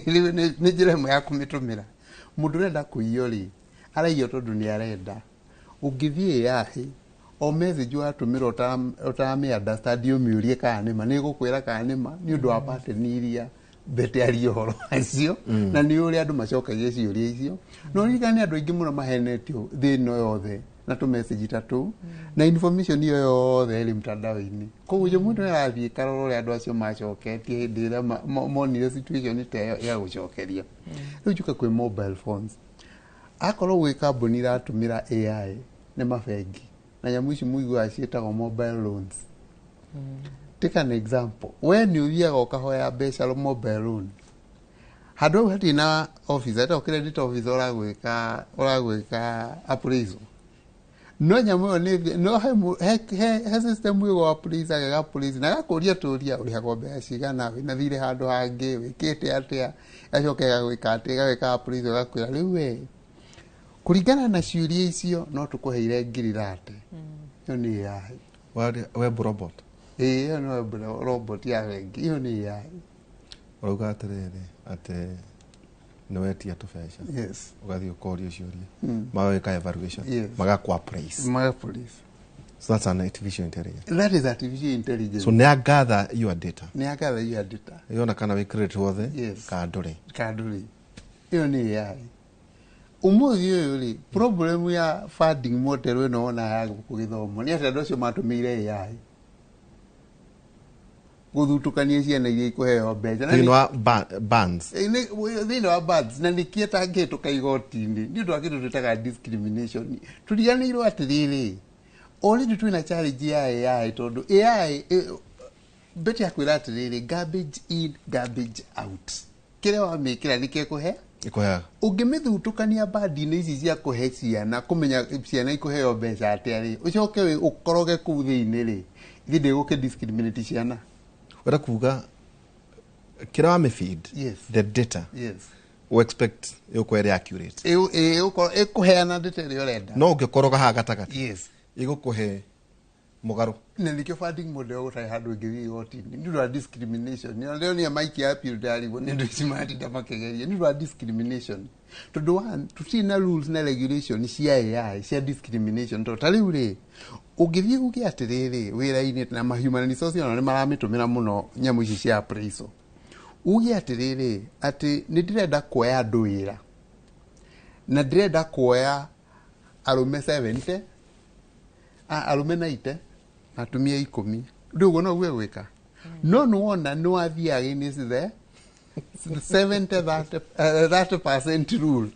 ni njira imwe ya kumitumira mundu renda kuiyo ri araiyo tondu ni arenda ungithie yahi o message watumira utame understand umiurie kana nima ni gukwira kana nima ni undu wa pattern iria bete ari horo acio na ni uri andu macokagia ciuria icio no rigani andu aingi muno mahenetio thino yothe na tu message tatu na information iyo yothe iri mtandao-ini koguo je mundu arathie karoro ria andu acio macoketie hindi ira monire situation ite ya gucokeria riu juka kwi mobile phones akorwo gwi kambuni iratumira AI ni mabengi na nyamu ici muigua cietagwo mobile loans take an example when you hear ukahoya mbeca mobile loan handu hati na office ata credit office uragwika appraisal no nyamu no he system yo appraisal aga police na gakuria turia uri hago mbeca cigana we na thire handu hangi wikite atia acoke gwika atia gwika appraisal gakwira riu we kuringana na ciuria icio no tukuheire ngirirate yo ni AI web robot yo no robot ya wengi yo ni AI uruga atiriri ate no wetia tubesha yes ugathio korio ciuria maweka evaluation magakwa price so that's an artificial intelligence. That is artificial intelligence. So they gather your data. Yona kana we create wothe kaduri iyo ni AI umuthi uyu ri problem ya funding model ino ona ya gukugithomo ni ati andu acio matumire AI guthutukania ciana iria ikuheo mbeca na thino wa bands thino wa bands na nikieta ngituka igoti-ini ni undu wa kindu twitaga discrimination turiganirwo atiriri already twina challenge ya AI tondu AI beti akwira atiriri garbage in garbage out kire wa mikira nikekuhe ikuhe ungimithutukania bandi-ini ici cia kuhe ciana kumenya ciana ikuheo mbeca atia ri ucoke we ukoroge kuu thiini ri ithinde guke discriminate ciana wera kuga kira wa feed the data we expect yukwere accurate ikuheana data iri urenda no ungikoroga ha gatagati igukuhe mugaru na nikyo funding model utai handu ngithi igoti-ini ni ndo discrimination ni leo ni maiki ya appeal dalibo ni ndo simati ndamakegeria ni ndo discrimination tondu one tutina rules na regulation cia AI cia discrimination to tariu ri ungithie guki atiriri wira-ini na ma human resources no ni maramitumira muno nyamu ici cia appraisal ugi atiriri ati ni ndirenda kuoya andu wira na ndirenda kuoya arume 70 arume 90 atumia 10 ndugo no gwe gwika no wona no athia against the 70% rule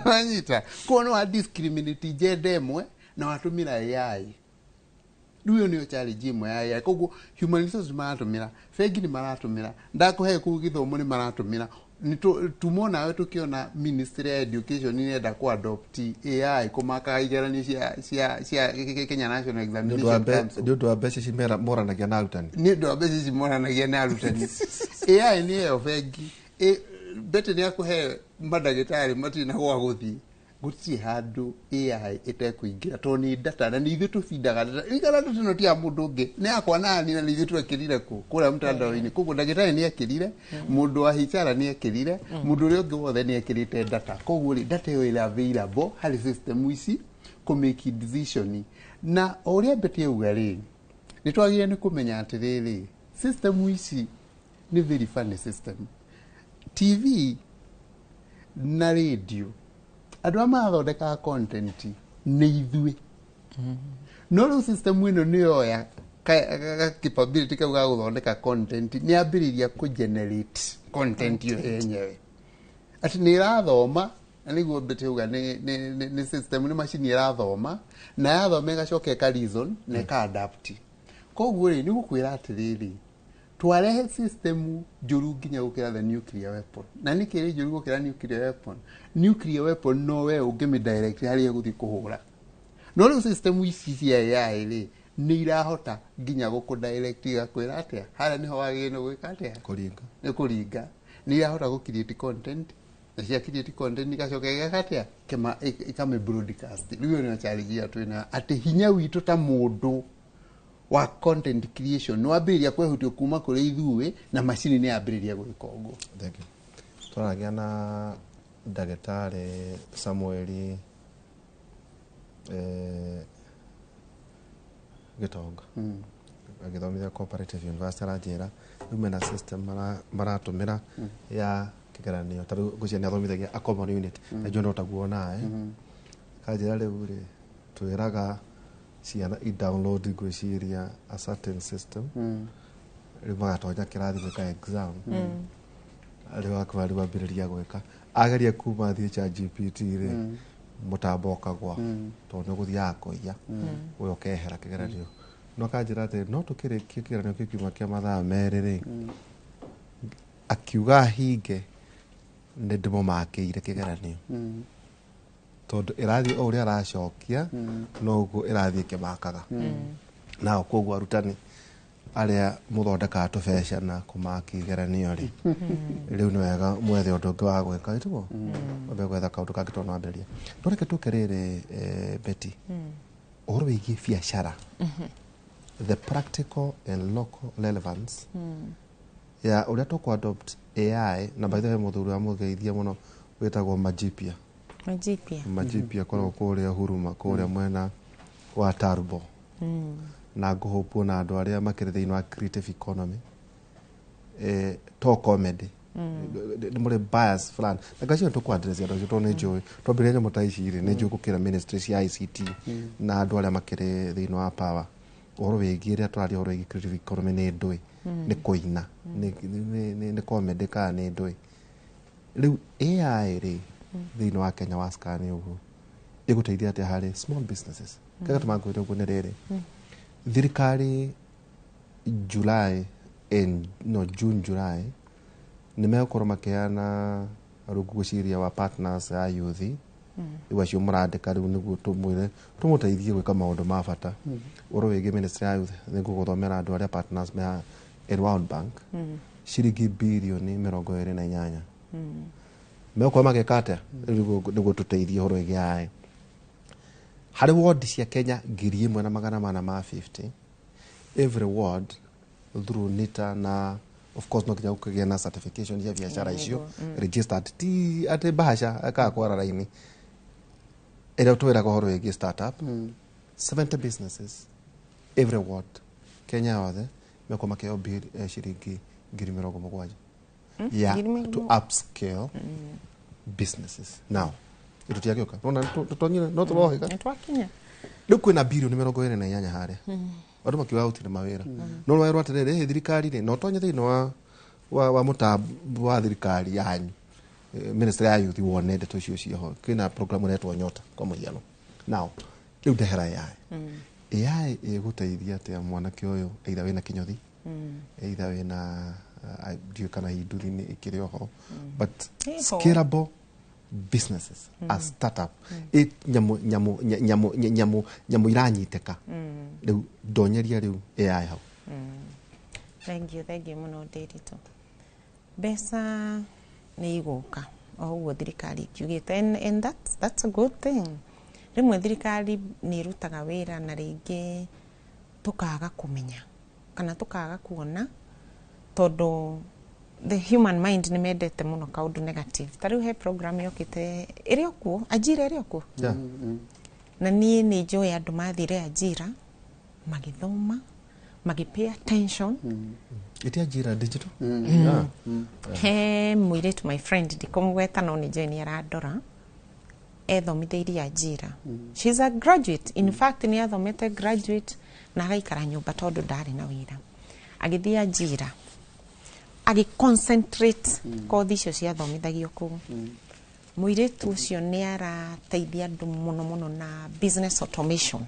nanyita kono a discriminate jedemwe na watumira AI duyo niyo challenge imwe ya AI koguo human resources maratumira fegi ni maratumira ndakuhe ku githomo ni maratumira ni tumona wewe tukiona ministry ya education ni enda ku adopt AI kumaka igeranio cia Kenya National Examination Council ndio abese cimera moranagia na arutani ndio abese cimoranagia na arutani AI ni yo fegi bete ni akuhe madagitari matina gwa guthi guti handu AI itekuingira to ni data na ni ithu tufindaga data igara tuno tia mundu ngi ni akwa nani na ni ithu twekirire ku kura mtandao-ini kugu ndagitari ni ekirire mundu wa HR ni ekirire mundu uri ungi wothe ni ekirite data kugu ri data yo ila available hari system ici ku make decision na oria beti ugari ni twagire ni kumenya atiriri system ici ni very funny system TV na radio andå a mathondekaga content nä ithuä no rä u system ä no nä yoya capability kau ga gå thondeka content nä ambä rä iria kå generate content yo yenyewe atä nä irathoma na nä guo mbä tä uga nä system nä macini irathoma na yathoma ĩgacoka ĩka reason na ĩka adapt koguo rĩ nĩ gũkwĩra atĩrĩrĩ twarehe system njũru nginya gũkĩra the nuclear weapon na nĩ kĩrĩ njũru gũkĩra nuclear weapon no we ũngĩmĩ direct harĩa gũthiĩ kũhũra no rĩu system ici cia AI rĩ nĩ irahota nginya gũkũ direct igakwĩra atĩa harĩa nĩho wagĩrĩirwo gwĩka atĩa nĩ kũringa nĩ irahota gũ create content na cia create content igacoka igeka atĩa ikame broadcast rĩu nĩ challenge ya twĩna atĩ hinya witũ ta mũndũ wa content creation no ambĩrĩria kwehutio kuma kũrĩ ithuĩ na macini nĩ ambĩrĩria gwĩka ũguo. Thank you. Tũraragia na ndagĩtarĩ Samuel Gitonga agĩthomithia Cooperative University aranjĩra rĩu mena system maratũmĩra ya kĩgeranio tarĩu ngũcia nĩ athomithagia a common unit na njũĩ no taguo nawe kanjĩra rĩu rĩ twĩraga ciana i-download ngwĩciria a certain system rĩu magatonya kĩrathi gwĩka exam rĩu akora rĩu ambĩrĩria gwĩka ageria kuma thiĩ ChatGPT rĩ mũtambo ũkagwa tondũ nĩ gũthiaga kũiya we ũkehera kĩgeranio no kanjĩra atĩ no tũkĩrĩkie kĩgeranio kĩu kiuma kĩa mathaa merĩ rĩ akiuga hinge nĩ ndĩmũmakĩire kĩgeranio tondũ ĩrathiĩ o ũrĩa aracokia noguo ĩrathiĩ ĩkĩmakaga nao koguo arutani arĩa mũthondekaga tũbeca na kũmaki igeranio rĩ rĩu nĩ wega mwethe ũndũ ũngĩ wa gwĩka ĩtuo wambe gwetha kaũndũ kangĩ tondũ wambĩrĩria no reke tũke rĩrĩ Betty ũhoro wĩgiĩ biacara the practical and local relevance ya ũrĩa tũkũ-adopt AI na by the way mũthuri wa mũgeithia mũno wĩtagwo Majipia koragwo kũrĩa Huruma kũrĩa mwena wa Turbo na ngũhũpwo na andũ arĩa makĩrĩ thĩinĩ wa creative economy to comedy nĩ mũrĩ bias fulani na ngacio tũkũ-address andũ acio tondũ nĩ njũĩ twambĩrĩria nyamũ ta ici rĩ nĩ njũĩ gũkĩra ministry cia ICT na andũ arĩa makĩrĩ thĩinĩ wa power ũhoro wĩgiĩ rĩrĩa tũraria ũhoro wĩgiĩ creative economy nĩ ndũĩ nĩ kũina nĩ comedy kana nĩ ndũĩ rĩu AI rĩ thĩinĩ wa Kenya wa scan ũguo ĩgũteithia atĩa harĩ small businesses kaga tũmangwĩre ũguo nĩ rĩrĩ thirikari June July nĩ megũkorwo makĩheana rungu gwĩciria wa partners a youth rĩu acio mũrandĩka rĩu nĩguo tũmũteithie gwĩka maũndũ ma bata ũhoro wĩgiĩ ministry ya youth nĩ ngũgũthomera andũ arĩa partners me World Bank ciringi birioni 28 megũkorwo magĩka atĩa nĩguo tũteithie ũhoro wĩgiĩ AI harĩ ward cia Kenya 1,450 every ward through NITA na of course no nginya gũkĩgĩa na certification cia biacara icio registered ti atĩ bahasha akaga kwara raini ĩrĩa twĩraga ũhoro wĩgiĩ startup 70 businesses every ward Kenya yothe meko makĩheo ciringi 70,000 ya to upscale businesses now itutiagĩũka tũtonyire no tũrohĩga rĩu kwĩna birioni 28 harĩa andũ makiuga gũtirĩ mawĩra no rwĩrwo atĩrĩrĩ thirikari rĩ no tonye thĩinĩ wa mũtambo wa thirikari yanyu ministry ya youth wone ndeto icio ciaho kwĩna program ĩretwo Nyota kwa mũhiano now rĩu ndehera AI ĩgũteithia atĩa mwanake ũyũ either wĩna kĩnyothi either wĩna ndiũ kana hinduthi ikĩrĩ oho but scalable businesses a startup nyamũ iranyitĩka rĩu ndonyeria rĩu AI hau. Thank you mũno Ndĩritũ. Mbeca nĩ igũka o ũguo thirikari ikiugĩte and that's a good thing. Rĩmwe thirikari nĩ ĩrutaga wĩra na rĩngĩ tũkaga kũmenya kana tũkaga kuona tondũ the human mind nĩ mendete mũno kaũndũ negative. Tarĩu he program yokĩte ĩrĩ okuo ajira ĩrĩ okuo na niĩ nĩ njũĩ andũ mathire ajira magĩthoma magĩpay attention ĩtĩ ajira digital he mũirĩtu my friend ndikomũgweta no nĩ njũĩ nĩ arandora ethomithĩirie Ajira. She's a graduate. In fact, nĩ athomete graduate na agaikara nyũmba tondũ ndarĩ na wĩra. Agĩthiĩ Ajira. Concentrate kothi icio ciathomithagio kũu. Mũirĩtu ũcio nĩ arateithia andũ mũno na business automation.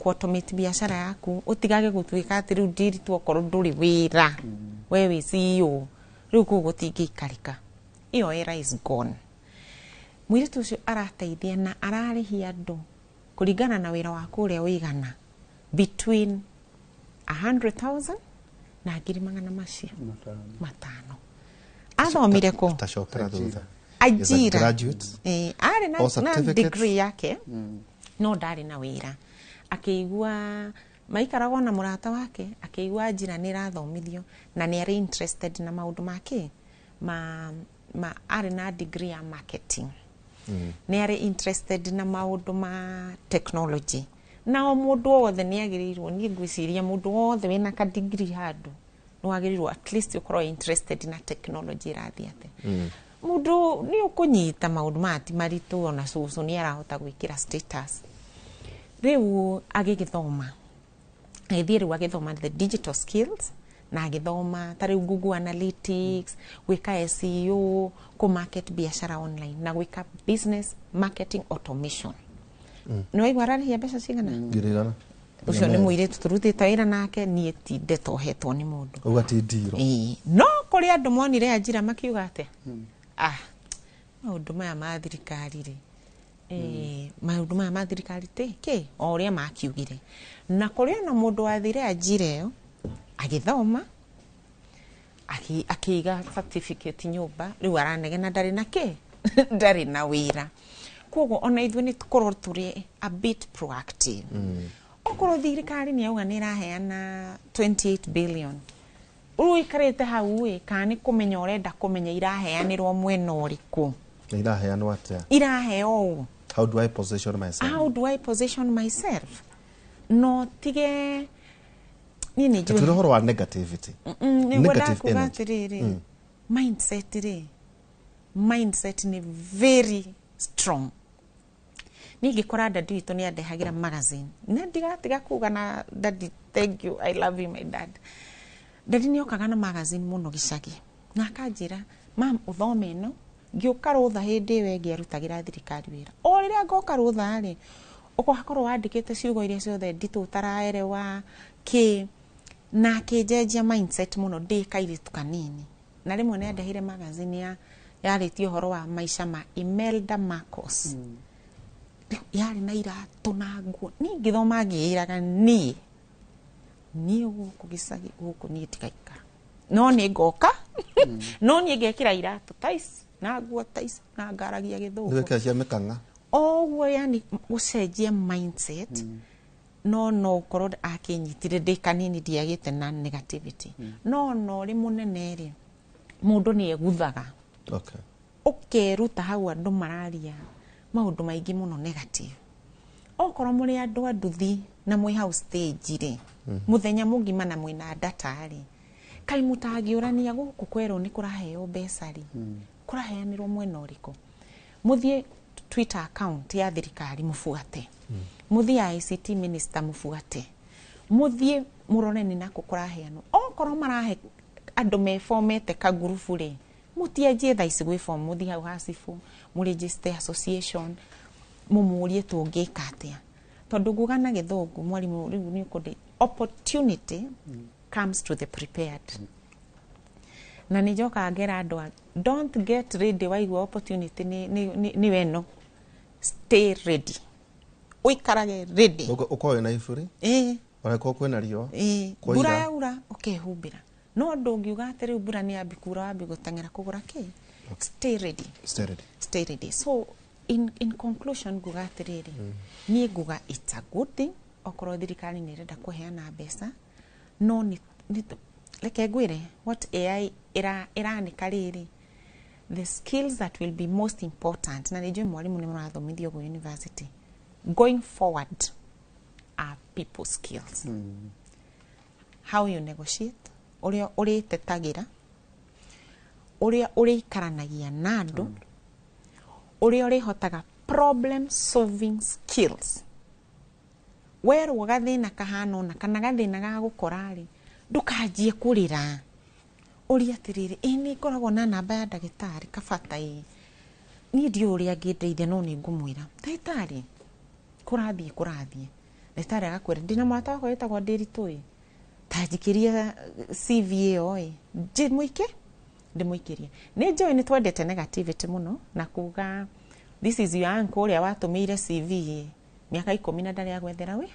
Automate biashara yaku, ũtigage gũtuĩka atĩ rĩu ndiritu okorwo ndũrĩ wĩra. We wĩ CEO. Rĩu kũu gũtingĩikarĩka. Iyo era is gone. Mũirĩtu ũcio arateithia na ararĩhia andũ kũringana na wĩra waku ũrĩa wĩigana between 100,000 na 500,000 macio. Matano. Athomire kũ? Tacokera thutha. Ajira. Arĩ na degree yake. No ndarĩ na wĩra. Akĩigua maikaragwo na mũrata wake, akĩigua Ajira nĩ ĩrathomithio na nĩ arĩ interested na maũndũ make. Arĩ na degree ya marketing. Nĩ arĩ interested na maũndũ ma technology. Na o mũndũ wothe nĩ agĩrĩirwo, niĩ ngwĩciria mũndũ wothe wĩna ka degree handũ nĩ wagĩrĩirwo at least ũkorwo interested na technology ĩrathiĩ atĩa. Mũndũ nĩ ũkũnyita maũndũ mati maritũ ona cũcũ nĩ arahota gwĩkĩra status. Rĩu agĩgĩthoma. Agĩthiĩ rĩu agĩthoma the digital skills na agĩthoma ta rĩu Google Analytics, gwĩka SEO, market biashara online na gwĩka business marketing automation. Nĩ waigua ararĩhia mbeca cigana? Ngirigana. Ũcio nĩ mũirĩtu tũrutĩte wĩra nake, niĩ ti ndeto hetwo nĩ mũndũ. Ugati ndiro. No kũrĩ andũ monire Ajira makiuga atĩa? Maũndũ maya ma thirikari rĩ. Maũndũ maya ma thirikari kĩ o ũrĩa makiugire. Na kũrĩ na mũndũ wathire Ajira ĩyo agĩthoma akĩiga certificate nyũmba, rĩu aranegena ndarĩ na kĩ? Ndarĩ na wĩra. Koguo ona ithuĩ nĩ tũkorwo tũrĩ a bit proactive. Okorwo thirikari nĩ yauga nĩ ĩraheana 28 billion. Rĩu ikarĩte hau kana nĩ kũmenya ũrenda kũmenya iraheanĩrwo mwena ũrĩkũ. Iraheanwo atĩa? Iraheo. How do I position myself? How do I position myself? No tige ni nĩ njũĩ. Tũrĩ horo wa negativity. Negative energy. Mindset ni very strong. Ningĩkora dad witũ nĩ andehagĩra magazine. Na ndigatiga kuga na daddy, thank you, I love you my dad. Daddy nĩ okaga na magazine mũno gĩcagi. Na akanjĩra, mam ũthome ĩno, ngĩũka rũtha hĩndĩ ĩyo ngĩarutagĩra thirikari wĩra. O rĩrĩa ngoka rũtha rĩ, ũgakorwo wandĩkĩte ciugo iria ciothe nditũ ũtaraerewa kĩ na kĩnjenjia mindset mũno ndĩ kairĩtu kanini. Na rĩmwe nĩ andehire magazine yarĩtie ũhoro wa maica ma Imelda Marcos. Yarĩ na iratũ na nguo. Niĩ ngĩthoma ngĩĩraga niĩ gũkũ gĩcagi gũkũ niĩ tikaikara. No nĩ ngoka, no niĩ ngekĩra iratũ ta ici na nguo ta ici na ngaragia Gĩthũngũ. Nĩ wekĩra cia mĩkang'a. Oguo yani gũcenjia mindset. No ũkorwo akĩnyitire ndĩ kanini ndiagĩte na negativity. No ũrĩ mũnene rĩ, mũndũ nĩ eguthaga. Okay. Ũkeruta hau andũ mararia maũndũ maingĩ mũno negative. Okorwo mũrĩ andũ a nduthi na mwĩ hau stage rĩ, mũthenya mũgima na mwĩna data rĩ, kai mũtangĩũrania gũkũ kwerwo nĩ kũraheo mbeca rĩ, kũraheanĩrwo mwena ũrĩkũ. Mũthiĩ Twitter account ya thirikari mũbuate. Mũthiĩ ICT minister mũbuate. Mũthiĩ mũrore nĩ nakũ kũraheanwo. Okorwo marahe andũ mefomete ka group rĩ, mũtianjie thaa ici gwĩ form, mũthiĩ hau hasifu, mũregister association, mũmũrie tũngĩka atĩa. Tondũ nguga na Gĩthũngũ mwarimũ rĩu nĩ ũkũndĩ opportunity comes to the prepared. Na nĩ njoka ngera andũ don't get ready waigua opportunity ni weno. Stay ready. Uikarage ready. Ukoe na iburi? Ona kwĩna riũa. Mbura yaura ũkehumbĩra. No ndũngiuga atĩ rĩu mbura nĩ yambi kura wambi gũteng'era kũgũra kĩ? Stay ready. Stay ready. So in conclusion nguga atĩrĩrĩ, niĩ nguga it's a good thing okorwo thirikari nĩ ĩrenda kũheana mbeca, no reke ngwĩre what AI ĩranĩka rĩrĩ, the skills that will be most important, na nĩnjũĩ mwarimũ nĩ mũrathomithio gũ university, going forward are people skills. How you negotiate, ũrĩa ũrĩtetagĩra, ũrĩa ũrĩikaranagia na andũ, ũrĩa ũrĩhotaga problem solving skills werwo gathina kahana ona kana gathina ga gukora ri ndukanjie kurira uria atiriri ni ngoragwo na namba ya ndagitari kabata ni ndio uria ngindeithia no ni ngumwira ndagitari kurathie ndagitari agakwira ndina mwata wako wetagwo Ndiritu tanjikiria CV oi ndimuikirie ni njoi ni twendete negativity muno na kuga this is your uncle uria watumeire CV miaka 10 na ndari agwethera wi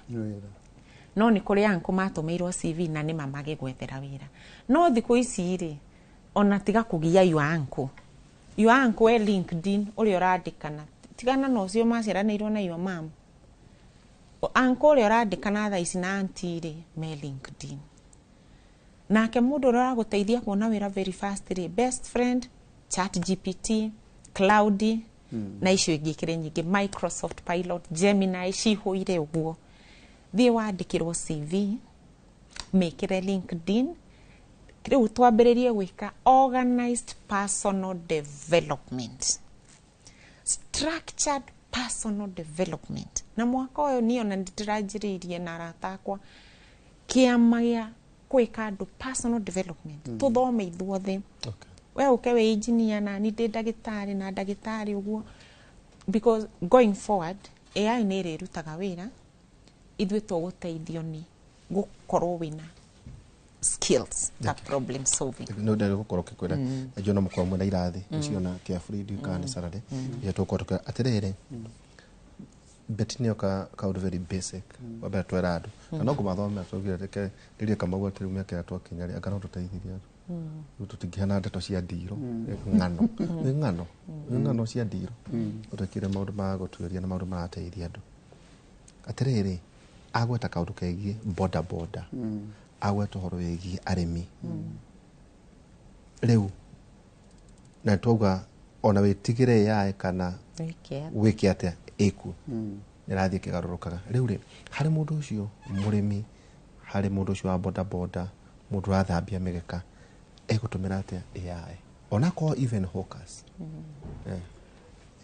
no ni kuri uncle matumeirwo CV na ni mamage gwethera wira no thiku ici ri ona tiga kugia your uncle we LinkedIn uria urandikana tigana no cio maciaranirwo na your mom uncle uria urandikana tha ici na auntie ri me LinkedIn nake mundu uria guteithia kuona wira very fast ri best friend ChatGPT Cloud na icio ingi kire nyingi Microsoft Pilot Gemini cihuire uguo thie wandikirwo CV mekire LinkedIn riu twambiririe gwika organized personal development structured personal development na mwaka uyu ni ona ndiranjiririe na ratakwa kiama gia gwika andu personal development tuthome ithuothe we ukewe engineer na ni ndagitari na ndagitari uguo because going forward AI ni rirutaga wira ithuĩ tũgũteithio ni gukorwo wina skills ta problem solving no ndari gukorwo kikwira ajo no mukwa mwe na irathi uciona carefully du kan sarade ya tukorwo atirere betini ka very basic wabera twerado na no kumathoma tugire reke ririe kama gwa tirumia kya twakinyari akana tuteithiria tutingihana ndeto cia ndiro ngano cia ndiro utakire maundu ma gutuiria na maundu marateithia andu atirere agweta kaundu kegie boda agweta horo yegie arimi riu na twauga ona witigire yae kana wiki atia eku nirathie kigarurukaga riu ri hari mundu ucio murimi hari mundu ucio wa boda mundu athambia migeka egutumira atia AI ona ko even hawkers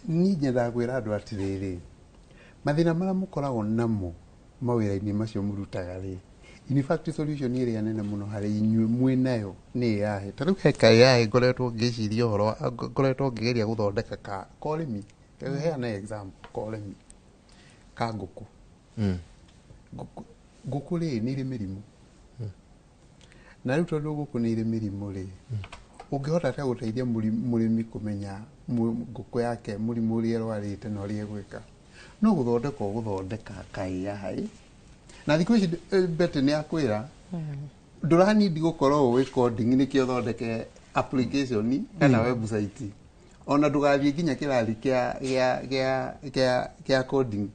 ni nyenda gwira andu atiriri mathina mara mukoragwo namo mawira-ini macio murutaga ri in fact solution iri nene muno hari inyue mwinayo ni AI tariu heka AI ngoretwo ngiciria horo ngoretwo ngigeria guthondeka ka kolimi heana example kolimi ka nguku nguku ri ni ri mirimu na riu tondu nguku ni ri mirimu ri ungihota ata guteithia murimi kumenya nguku yake murimu uri rwarite na uri gwika no guthondeka ka AI na thiku ici bete ni akwira ndurani ndigũkorwo wi coding ni kio thondeke application kana website ona ndugathie nginya kirari kia coding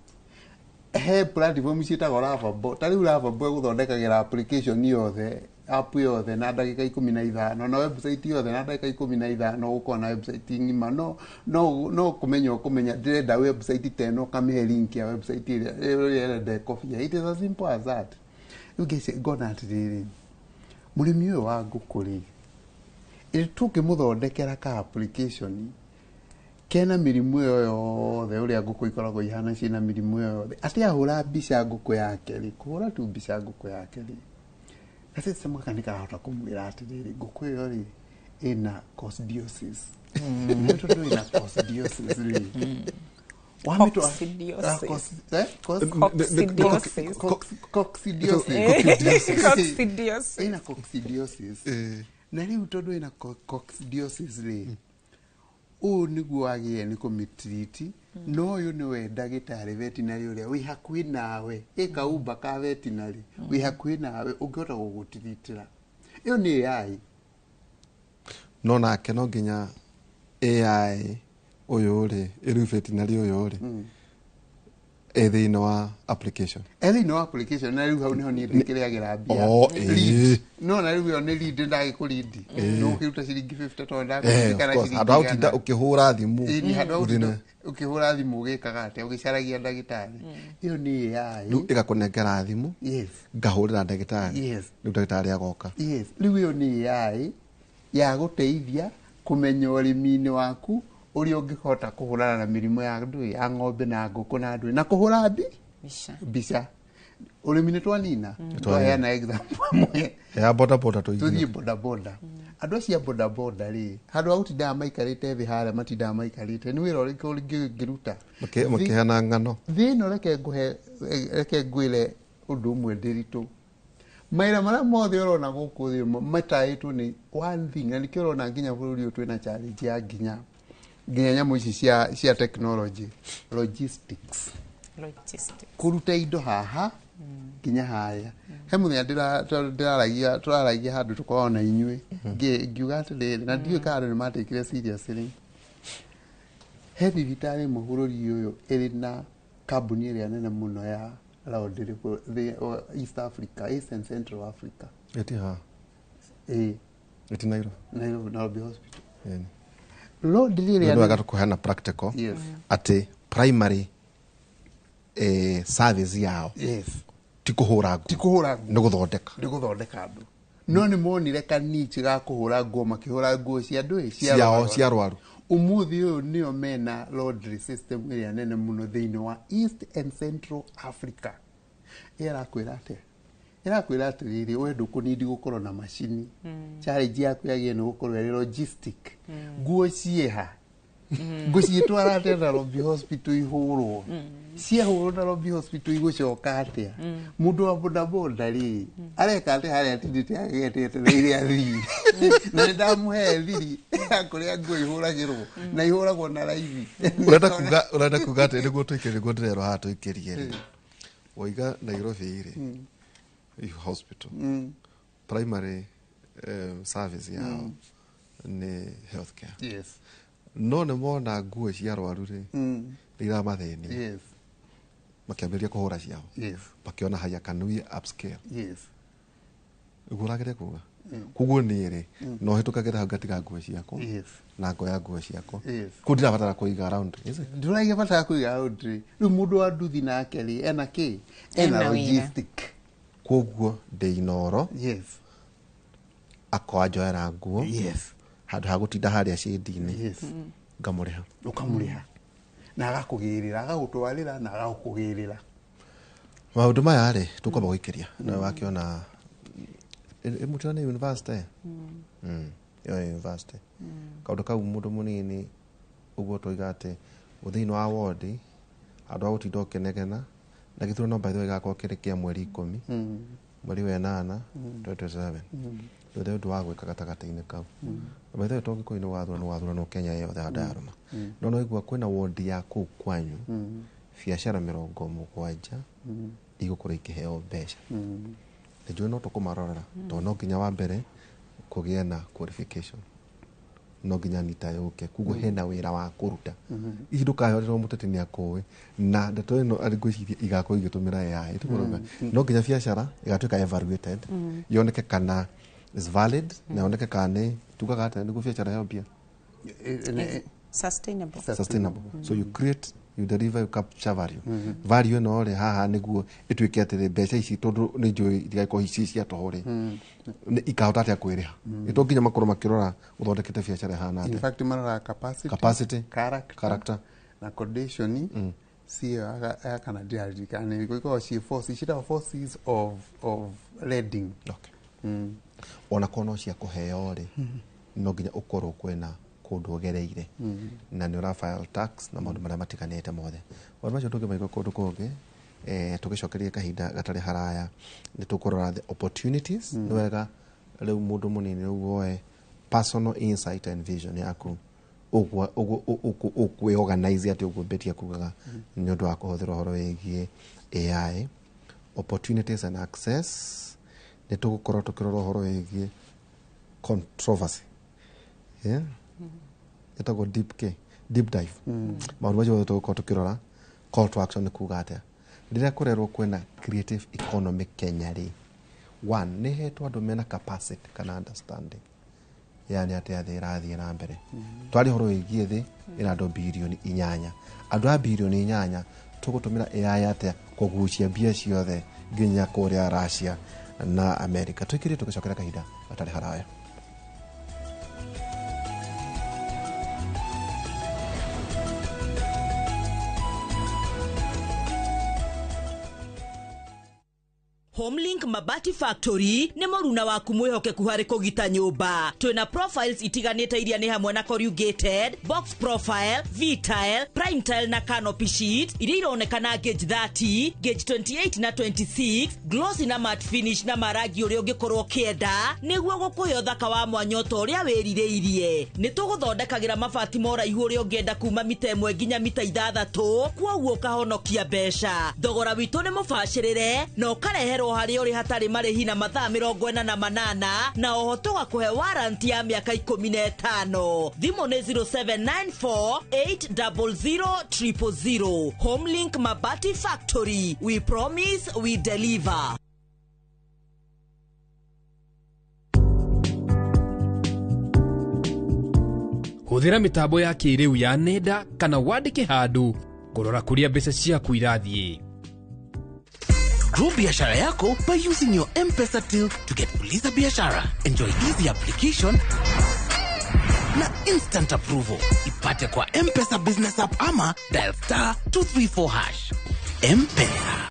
he platform ciitagwo Lovable tariu Lovable guthondekagira application yothe app yothe na ndagika 15 na website yothe na ndagika 15 uko na website ngima no kumenya ndĩrenda website teno kamihe link ya website ile de copy it is as simple as that you get gonna atiriri murimi uyu wa ngukuri ituke muthondekera ka application kena mirimu yothe uria nguku ikoragwo ihana cina mirimu yothe ati ahura mbica nguku yake ri kuhura tu mbica nguku yake ri ati sema kanika hata kumwira atiriri nguku iyo ri ina coccidiosis nito ndo ina coccidiosis ri coccidiosis ina coccidiosis na riu tondu ina coccidiosis ri u niguo agie ni kumitriti no uyu ni we ndagitari veterinary uria wi hakui nawe ikaumba ka veterinary wi hakui nawe ungihota gugutiritira iyo ni AI no nake no nginya AI uyu ri iru veterinary uyu ri ethino wa application na riu hau niho ni ndikiriagira mbia no na riu ni lead ndagikulead no ukiruta ciringi 50 tonda kana ciringi hado utinda ukihura thimu ni hado ukihura thimu gikaga ate ugicaragia ndagitari iyo ni AI riu igakunengera thimu ngahurira ndagitari riu ndagitari agoka riu iyo ni AI ya guteithia kumenya urimi-ini waku uria ungihota kuhurana na mirimo ya andu ya ng'ombe na ngũkũ na andu na kuhura bica urimi ni twanina twaheana example amwe ya boda boda tuthie boda andu acia boda ri handu autindaga maikarite thi haria matindaga maikarite ni wira uriko ngiruta makihana ngano thino reke ngwire undu umwe ndiritu maira mara mothe urona guku thi mataitwo ni one thing na nikio urona nginya bururi uyu twina challenge ya nginya nyamu ici cia technology logistics kuruta indo haha nginya haya he muthenya turaragia handu tukona inyui ngiuga atiriri na ndiu kandu ni matikire seriously he thibitari muhururi uyu iri na kambuni iria nene muno ya laundry East Africa, East and Central Africa. Eti ha eti Nairobi Hospital. Laundry iria ndio gatukuhana practical ati primary service yao tikuhura ni guthondeka andu no ni monire kanichi ga kuhura nguo makihura nguo cia andu cia rwaru umuthi uyu nio mena laundry system iria nene muno thiini wa East and Central Africa irakwira atiriri wendo kunidi gukorwo na machini challenge yaku yagie ni gukorwo ri logistic nguo cieha nguciitwara atia Nairobi Hospital ihurwo ciahurwo Nairobi Hospital igucoka atia mundu wa boda ri areka atia haria atindite agetete riri athiri na ndamuhe thiri akuria nguo ihuragirwo na ihuragwo na raithi urenda kuga ati niguo twikire ndirero ha twikirie ri oiga Nairobi ri hospital primary service yao ni healthcare no ne mona nguo cia rwaru ri ira matheni makiambiria kuhura ciao makiona haya kanui upscale iguragire kuga kuguo ni ri no hitukagera ngatiga nguo ciako na ngoya nguo ciako kundira batara kuiga around nduraiga batara kuiga around ri mundu wa nduthi nake ri ena logistic kuguo ndeinoro akoajoera nguo handu hagutinda haria cindini ngamuriha ukamuriha na agakugirira agagutwarira na agakugirira maundu maya ri tukwamba guikiria na wakiona mutane university yo university kaundu kau mundu munini uguo toiga ati uthiini wa ward andu agutinda ukenegena na githurano by the way gakwa kirikia mweri 10 mweri wa 8 2027 ndio ndio wagwika gatagata-ini kau by the way tongi koino wathurano Kenya yothe andaruma no igua kwina ward ya ku kwanyu biashara 70 igukora ikiheo mbeca ndio no tukumarorera to no nginya wa mbere kugia na qualification no nginya nitayoke kuguo hena wira wa kuruta ihindukayorerwo muteti ni akuwe na ndeto ino ari gwiciria igako igitumira AI tukuruga no nginya biashara igatuika evaluated yoneke kana is valid na yoneke kana tukaga ata ni biashara yao pia sustainable so you create you deliver you capture value value no re haha niguo itwike atire mbeca ici tondu ni njui igako ici cia tohore ni ikahota atia kwiriha ito nginya makoro makirora uthondekete biashara hana in fact marora capacity character na condition sio kana dirikani because she forces of leading ona kono cia kuheo ri no nginya ukorwo kwena kundu gereire na ni ura file tax na maundu maria matiganite mothe wona macio tungi maiko kundu kungi tugicokeria kahinda gatari haraya ni tukurora the opportunities nwega riu mundu munini ugoe personal insight and vision yaku ukwe organize ati ugubetia kugaga ni undu wa kuhuthira horo wigie AI opportunities and access ni tugukorwo tukirora horo wigie controversy itago deep dive maundu macio tugukorwo tukirora call to action ni kuga atia ndira kurerwo kwena creative economy Kenya ri one ni hetwa andu mena capacity kana understanding yani atia thirathie na mbere twari horo wigie thi ina ndo bilioni 8 andu a bilioni 8 tugutumira AI atia kugucia mbia ciothe nginya kuria Russia na America twikiri tukicokera kahinda atari haraya Homelink Mabati Factory nĩ mũruna waku mwĩhokeku harĩ kũgita nyũmba. Twĩna profiles itiganĩte iria nĩ hamwe na corrugated, box profile, V-tile, prime tile na canopy sheet iria ironekana gauge 30, gauge 28 na 26, glossy na matte finish na marangi ũrĩa ũngĩkorwo kĩenda nĩguo gũkũhe ũthaka wa mwanya ũrĩa wĩrirĩirie. Nĩ tũgũthondekagĩra mabati ma ũraihu ũrĩa ũngĩenda kuma mita 1 nginya mita 6, kwoguo ũkahonokia mbeca. Thogora witũ nĩ mũbacĩrĩre na ũkareherwo harĩ ũrĩ hatarĩ marĩhi na mathaa 48 na oho tũgakũhe warranty ya mĩaka 15. Thimũ nĩ 0794800000. Homelink Mabati Factory, we promise we deliver. Hũthĩra mitambo ya kĩrĩu ya nenda kana wandĩke handũ kũrora kũrĩa mbeca ciaku irathiĩ. Grow biashara yako by using your M-Pesa till to get Fuliza Biashara. Enjoy easy application na instant approval. Ipate kwa M-Pesa business app ama dial *234#. M-Pesa.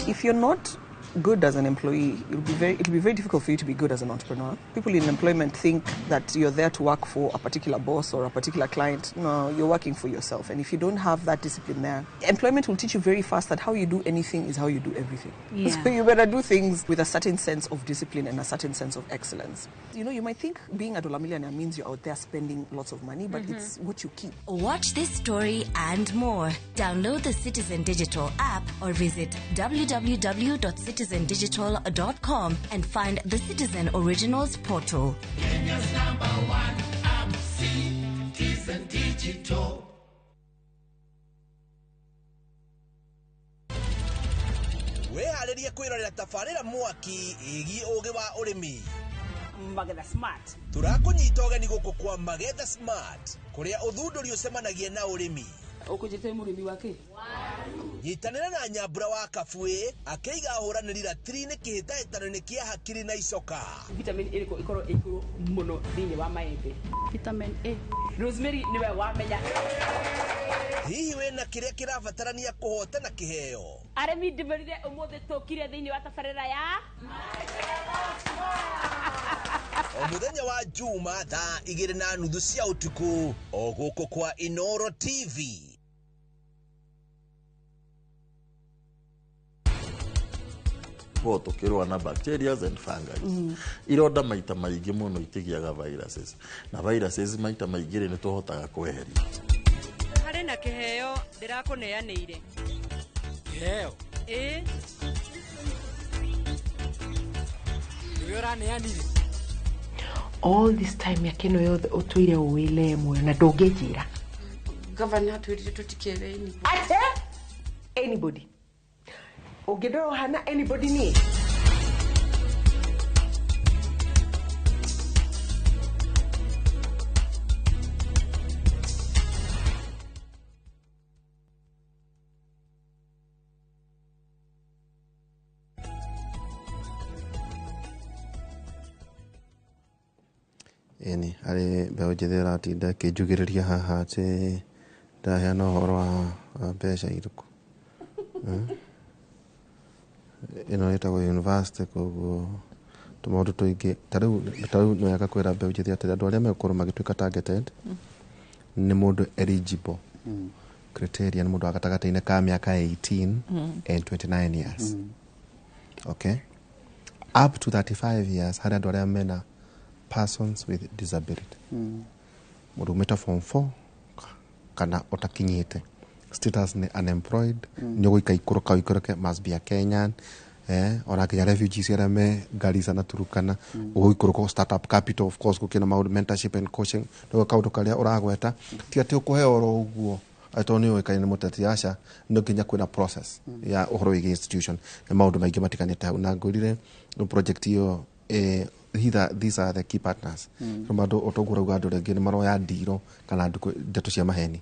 If you're not good as an employee, it'll be very difficult for you to be good as an entrepreneur. People in employment think that you're there to work for a particular boss or a particular client. No, you're working for yourself. And if you don't have that discipline there, employment will teach you very fast that how you do anything is how you do everything. Yeah. So you better do things with a certain sense of discipline and a certain sense of excellence. You know, you might think being a dollar millionaire means you're out there spending lots of money, but it's what you keep. Watch this story and more. Download the Citizen Digital app or visit www.citizendigital.com and find the Citizen Originals portal. Kenya's #1 app, Citizen Digital. Wehariria kwirorera tafarira mwaki igi ugi wa urimi Magetha Smart. Turakunyita ugeni guku kwa Magetha Smart kuria uthunduri ucemanagie na urimi. Ukujite murimi wake Nyitanira na Nyambura wa Kabwe akeiga ahuraniri ratiri-ini kihitahitano-ini kia hakiri na icoka. Vitamin A ikoro ikuru muno thini wa maembe. Vitamin A. Rosemary niwe wamenya. Hihi wena kiria kirabatarania kuhotana kiheo. Aremi ndimerire umuthe tukire thini wa tafarira ya Omuthenya wa Juma thaa 2:30 cia utuku o guku kwa Inoro TV. Tukirwa na bacteria and fungi. Ironda maita maingĩ mũno itigiaga viruses. Na viruses maita maingĩ nĩ tũhotaga kweheria. Harĩ na kĩheo ndĩrakũneanĩire. Kĩheo? Nĩwe ũraneanire? All this time yakino yothe utuire uwile moyo na ndũngĩnjĩra. Governor atwĩrire tũtikere anybody. Ũngĩndora hana anybody ni. Eni ari beojethera tinda kijugiriria haha ati ndaheana ũhoro wa mbeca irĩkũ. Ino ĩtagwo university koguo tũmaũndũ tũingĩ tarĩu no yaka kwĩra beojethia ati andũ arĩa megũkorwo magĩtuĩka targeted nĩ mũndũ eligible criteria nĩ mũndũ wa gatagatĩ-inĩ ka mĩaka 18 and 29 years. Okay, up to 35 years harĩ andũ arĩa mena persons with disability. Mũndũ umĩte form 4 kana ũtakinyĩte status ni unemployed nĩ ũgũika ikũrũka must be a Kenyan ona Kenya refugees arĩa me Garissa na Turkana ũgũikũrũka startup capital of course gũkĩna maũndũ mentorship and coaching nĩguo kaũndũ karĩa ũragweta ti atĩ ũkũheo oro ũguo atĩ nĩ ũĩkaine nĩ mũteti aca no nginya kwĩna process ya ũhoro wĩgiĩ institution na maũndũ maingĩ matiganĩte hau na ngũrire project hiyo these are the key partners. Romando otogura ugado rege ni maro ya ndiro kana ndeto cia maheni.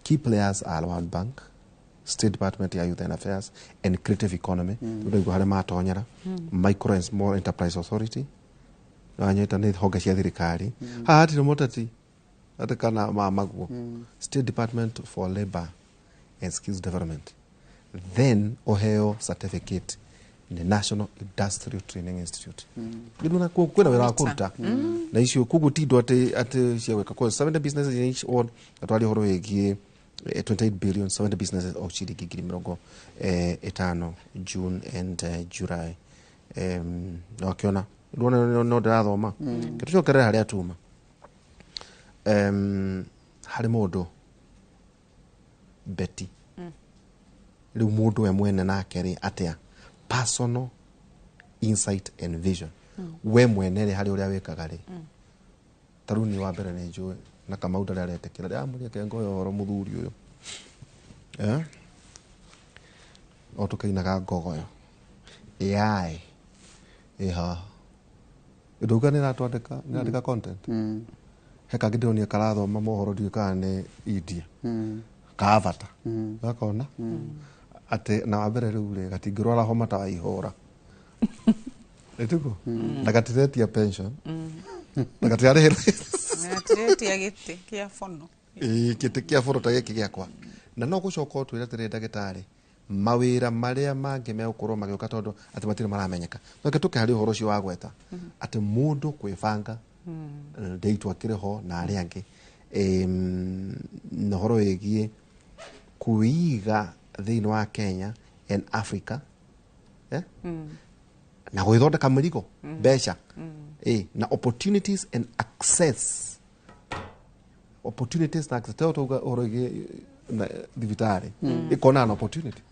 Key players are World Bank, State Department ya Youth and Affairs and Creative Economy. Ndio hare matonyera. Micro and Small Enterprise Authority. Na nyeta ni honge cia thirikari. Hati ni motati atakana maguo. State Department for Labor and skills development, then oheo certificate in the National Industrial Training Institute. Giduna kwena wera kuruta na icio kugutindwa ati ciaweka kwa 70 businesses in each one atwali horo yegie 28 billion 70 businesses of ciringi ngiri mirongo etano June and July. No akiona no ndathoma kitu cyo kerera haria tuma hari mundu Betty riu mundu we mwene nake ri atia personal insight and vision we mwene ri hari uria wekaga ri taruni wa mbere ni njue na kama udari aretekera ri amuria kengo yoro muthuri uyu otukainaga ngogoyo AI eha iduka ni ratwandika ni andika content heka gidonia karathoma mohoro ndiukane India kavata gakona ate na wabere rure gatingirwara homa ta ihora etuko na gatiretia pension na gatiare gatiretia gite kia fono gite kia fono ta giki giakwa na no gucoka twire tire ndagitari mawira maria mangi me ukorwo magioka tondu ati matire maramenyeka no ketuke hari uhoro cio wagweta ati mundu kwibanga ndeitwa kireho na ari angi nohoro yegie kuiga thini wa Kenya and Africa na gwithondeka mirigo besha na opportunities and access toto oroge na divitare ikona an opportunity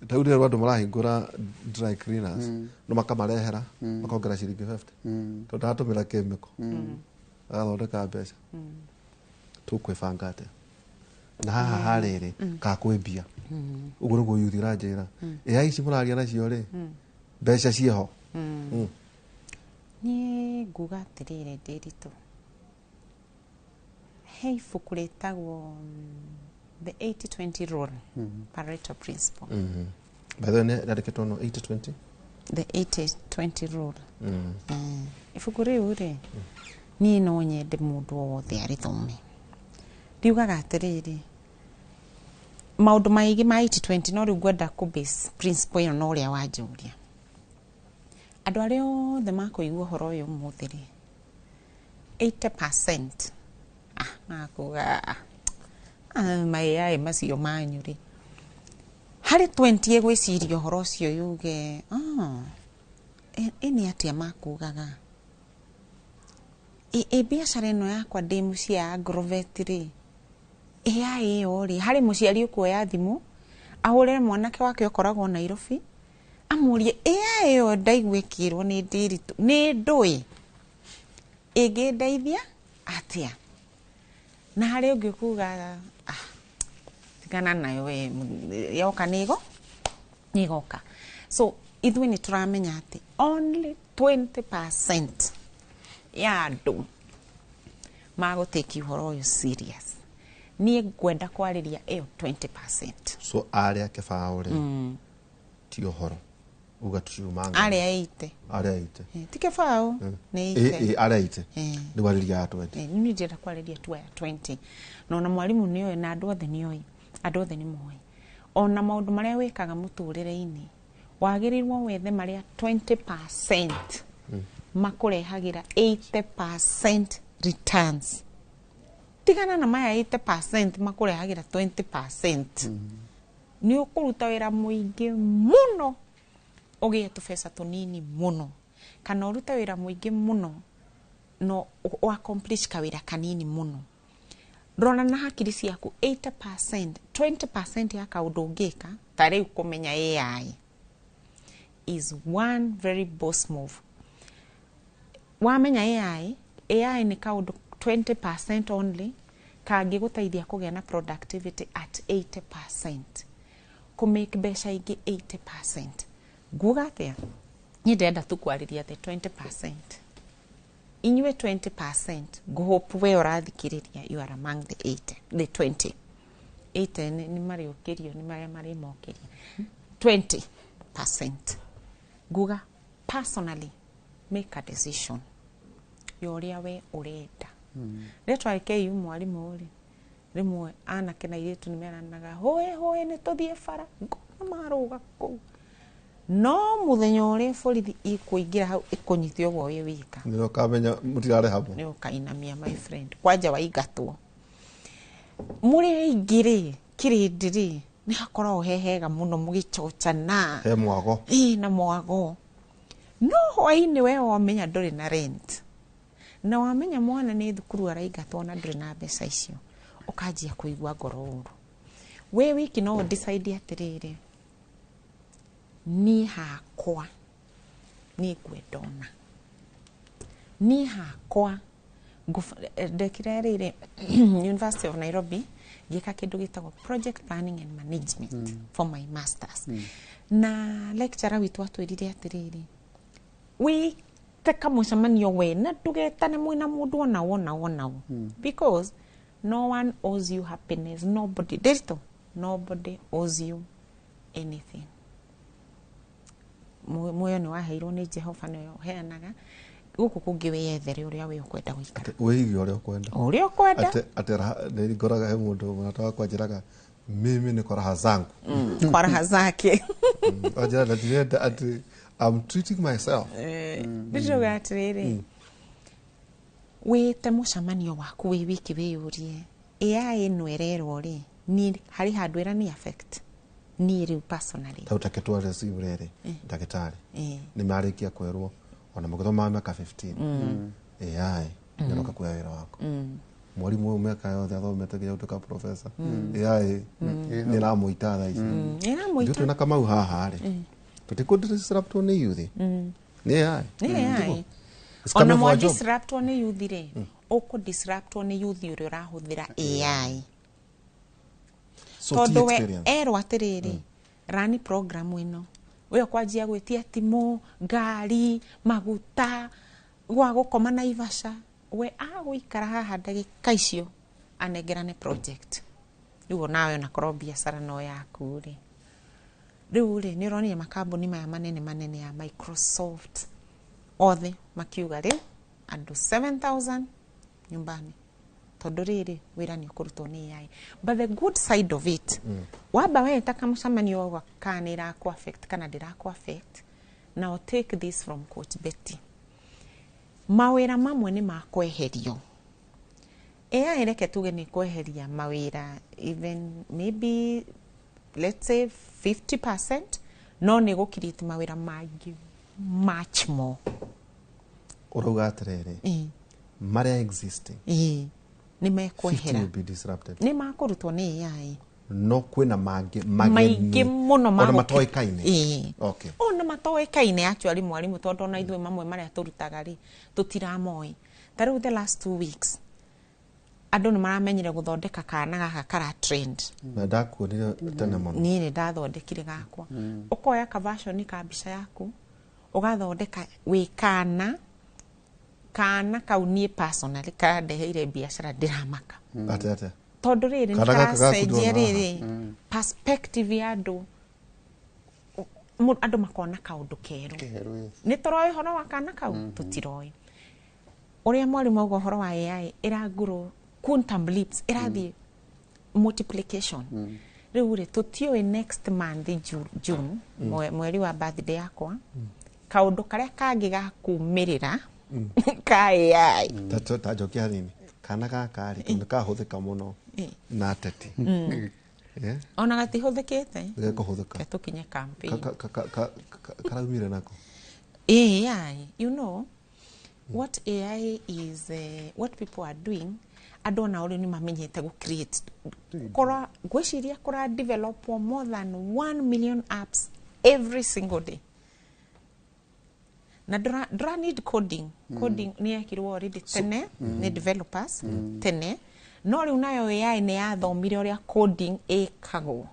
taude rwado marahingura dry cleaners no makamarehera makongera ciringi 50 to ndatumira chemical athondeka besha tukwibanga ate na haha harere ka kwembia uguo niguo yuthi ranjira AI ici muraria nacio ri besha cieho ni nguga atirire ndiritu he ibuku ritagwo the 80-20 rule Pareto principle by the way ndandikitwo no 80-20 the 80-20 rule ibuku riu ri ni no nyende mundu wothe arithome ndiugaga atiriri maundu maigi ma 80-20 no riu ngwenda ku base principle ino no ria wanjuria andu aria othe makuigua horo uyu muthiri 80% nakuga mai macio manyuri hari 20 egwiciria horo cio yuge ini atia makugaga biacara ino yakwa ndi mucia agrovet ri AI ori hari muciari ukuoya thimu ahurire mwanake wake okoragwo Nairobi amurie AI yo ndaigwikirwo ni ndiritu ni ndui ingindeithia atia na hari ungi kuga tigana nayo we yoka nigoka so ithui ni turamenya ati only 20% ya andu maguteki horo uyu serious ni ngwenda kwariria iyo 20%. So aria kefaure ti horo uga tucumanga aria 80 ti kefao ni 80 aria 80 ni wariria 20 ni ndira kwariria 20 no na mwalimu ni oyo na andu othe ni oyo andu othe ni moyo ona maundu maria wekaga muturire-ini wagirirwo wethe maria 20% makurehagira 80% returns tigana na maya 80% makurehagira 20% ni ukuruta wira muingi muno ugie tubesa tunini muno kana uruta wira muingi muno no accomplish kawira kanini muno rona na hakiri ciaku 80% 20% ya kaundu ungika tari kumenya AI is one very boss move. Wamenya AI ni kaundu 20% only kangi gutaithia kugia na productivity at 80%. Kumake besha ingi 80%. Nguga atia ni ndenda tu kwariria the 20%. Inywe 20% nguhope we urathikiriria you are among the 20. 80 ni mari ukirio ni mari mokiria 20%. Nguga personally make a decision yoria we urenda letwa ke yu mwalimu uri rimwe anake na iritu nimeranaga hoe ni tuthie bara maruga ku no muthenya uri borithi ikuingira hau ikunyithio gwo wi wika ni ukamenya mutirare hamwe ni ukainamia my friend kwanja waigatwo muri aingiri kirindiri ni hakorwo hehega muno mugichochana he mwago na mwago no hwaini we wamenya nduri na rent na wamenya mwana ni thukuru araigatwo na nduri na mbeca icio ukajia kuigua ngoro uru we wiki no decide atiriri ni hakwa ni kwendona ni hakwa ndekirerire University of Nairobi gika kindu gitagwo project planning and management for my masters na lecturer witu atwirire atiriri we teka mucemanio we na tugetane mwina mundu ona because no one owes you happiness. Nobody owes you anything. Moyo ni waheirwo ni Jehova niyo heanaga guku kungi wiyethere uria we ukwenda guikara wigi uria ukwenda ate ni ngoraga he mundu mwana wakwa njiraga mimi ni kwa raha zangu kwa raha zake ajira ndatirenda ati I'm treating myself ndiroga atiriri wite mucamanio waku wi wiki wiyurie AI nwererwo ri ni hari handu era ni affect ni riu personally tautaketwa receive rere ndagitari ni marikia kwerwo ona mugitho ma miaka 15 AI ndoka kuya wira wako mwalimu wa miaka yothe athomete gya utuka professor AI ni na muita tha ici ina muita ndio na kama uhaha ri tutiko disrupt ni youth ni AI ona mwa disrupt ni youth ri uko disrupt ni youth uri urahuthira AI tondu we erwa atiriri rani program ino we kwajia gwitia timu ngari maguta gwa gukoma na Ivasha we agwikara haha ndagika icio anegerane project riu nawe na korwo biashara no yaku ri riu ri ni ronia makambuni maya manene ya Microsoft othe makiuga ri andu 7,000 nyumbani tondu riri wira ni ukurutwo ni AI but the good side of it wamba we taka mucamanio wa kanira ku affect kana ndira ku affect now take this from Coach Betty mawira mamwe ni makweherio AI reke tuge ni kweheria mawira even maybe let's say 50% no ni gukirite mawira mangi much more urauga atiriri maria existing ni mekwehera will be disrupted ni makurutwo ni AI no kwina maingi muno ona matoikaine okay ona matoikaine actually mwalimu tondu na ithwe mamwe maria turutaga ri tutiramoi through the last 2 weeks andu ni maramenyire guthondeka kana gaka kara trend na ndakuonire tena muno ni ndathondekire gakwa ukoya ka version ka mbica yaku ugathondeka wi kana kaunie personally kadeheire biashara ndiramaka ate tondu riri ni karacenjia riri perspective ya andu makona kaundu keru ni turoi horo wa kana kau tutiroi uria mwalimu auga horo wa AI iraguru quantum leaps irathi multiplication riu ri tutio next month June mweri wa birthday yakwa kaundu karia kangi gakumirira ka AI tajokia nini kana gaka ri kahuthika muno na teti ona gatihuthikite gekuhuthika tukinye campaign karaumire nako AI you know what AI is what people are doing adona uri ni mamenyete gu create kora gwiciria kora develop more than 1 million apps every single day na dra need coding ni yakirwo already tene ni developers tene no riu nayo AI ni yathomire uria coding ikagwo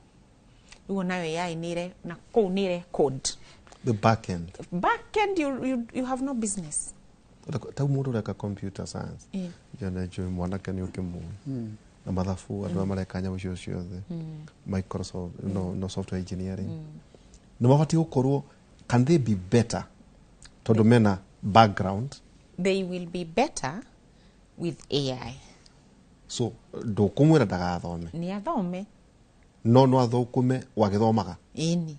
riu nayo AI ni re na ko ni re code the back end you have no business ta mundu reka computer science jana jo mwanake ni ukimu na mathafu andu marekanya ucio ciothe Microsoft no software engineering no mabati gukorwo can they be better tondu mena background they will be better with AI so ndukumwira ndagathome ni athome no athukume wagithomaga ini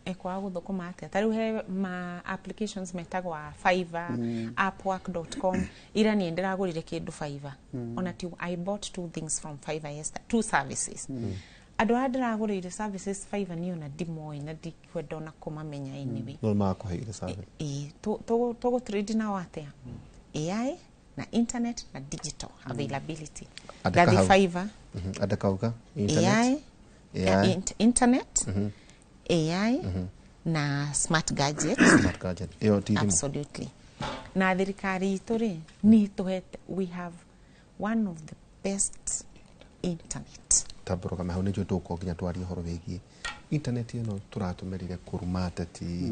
ekwa guthukuma atia tariu he ma applications metagwa Fiverr upwork.com ira ni ndiragurire kindu Fiverr ona ti I bought 2 things from Fiverr yesterday 2 services andu ndiragurire services Fiverr ni ona ndimo ina ndikwenda ona kumamenya anyway no makuheire service to trade na watia AI na internet na digital availability gathi Fiverr adakauka internet AI na smart gadgets iyo tiri absolutely na thirikari ituri ni tuhete we have one of the best internet taburo kama hone jo toko kinya twari horo wegi internet ino turatumerire kurumata ti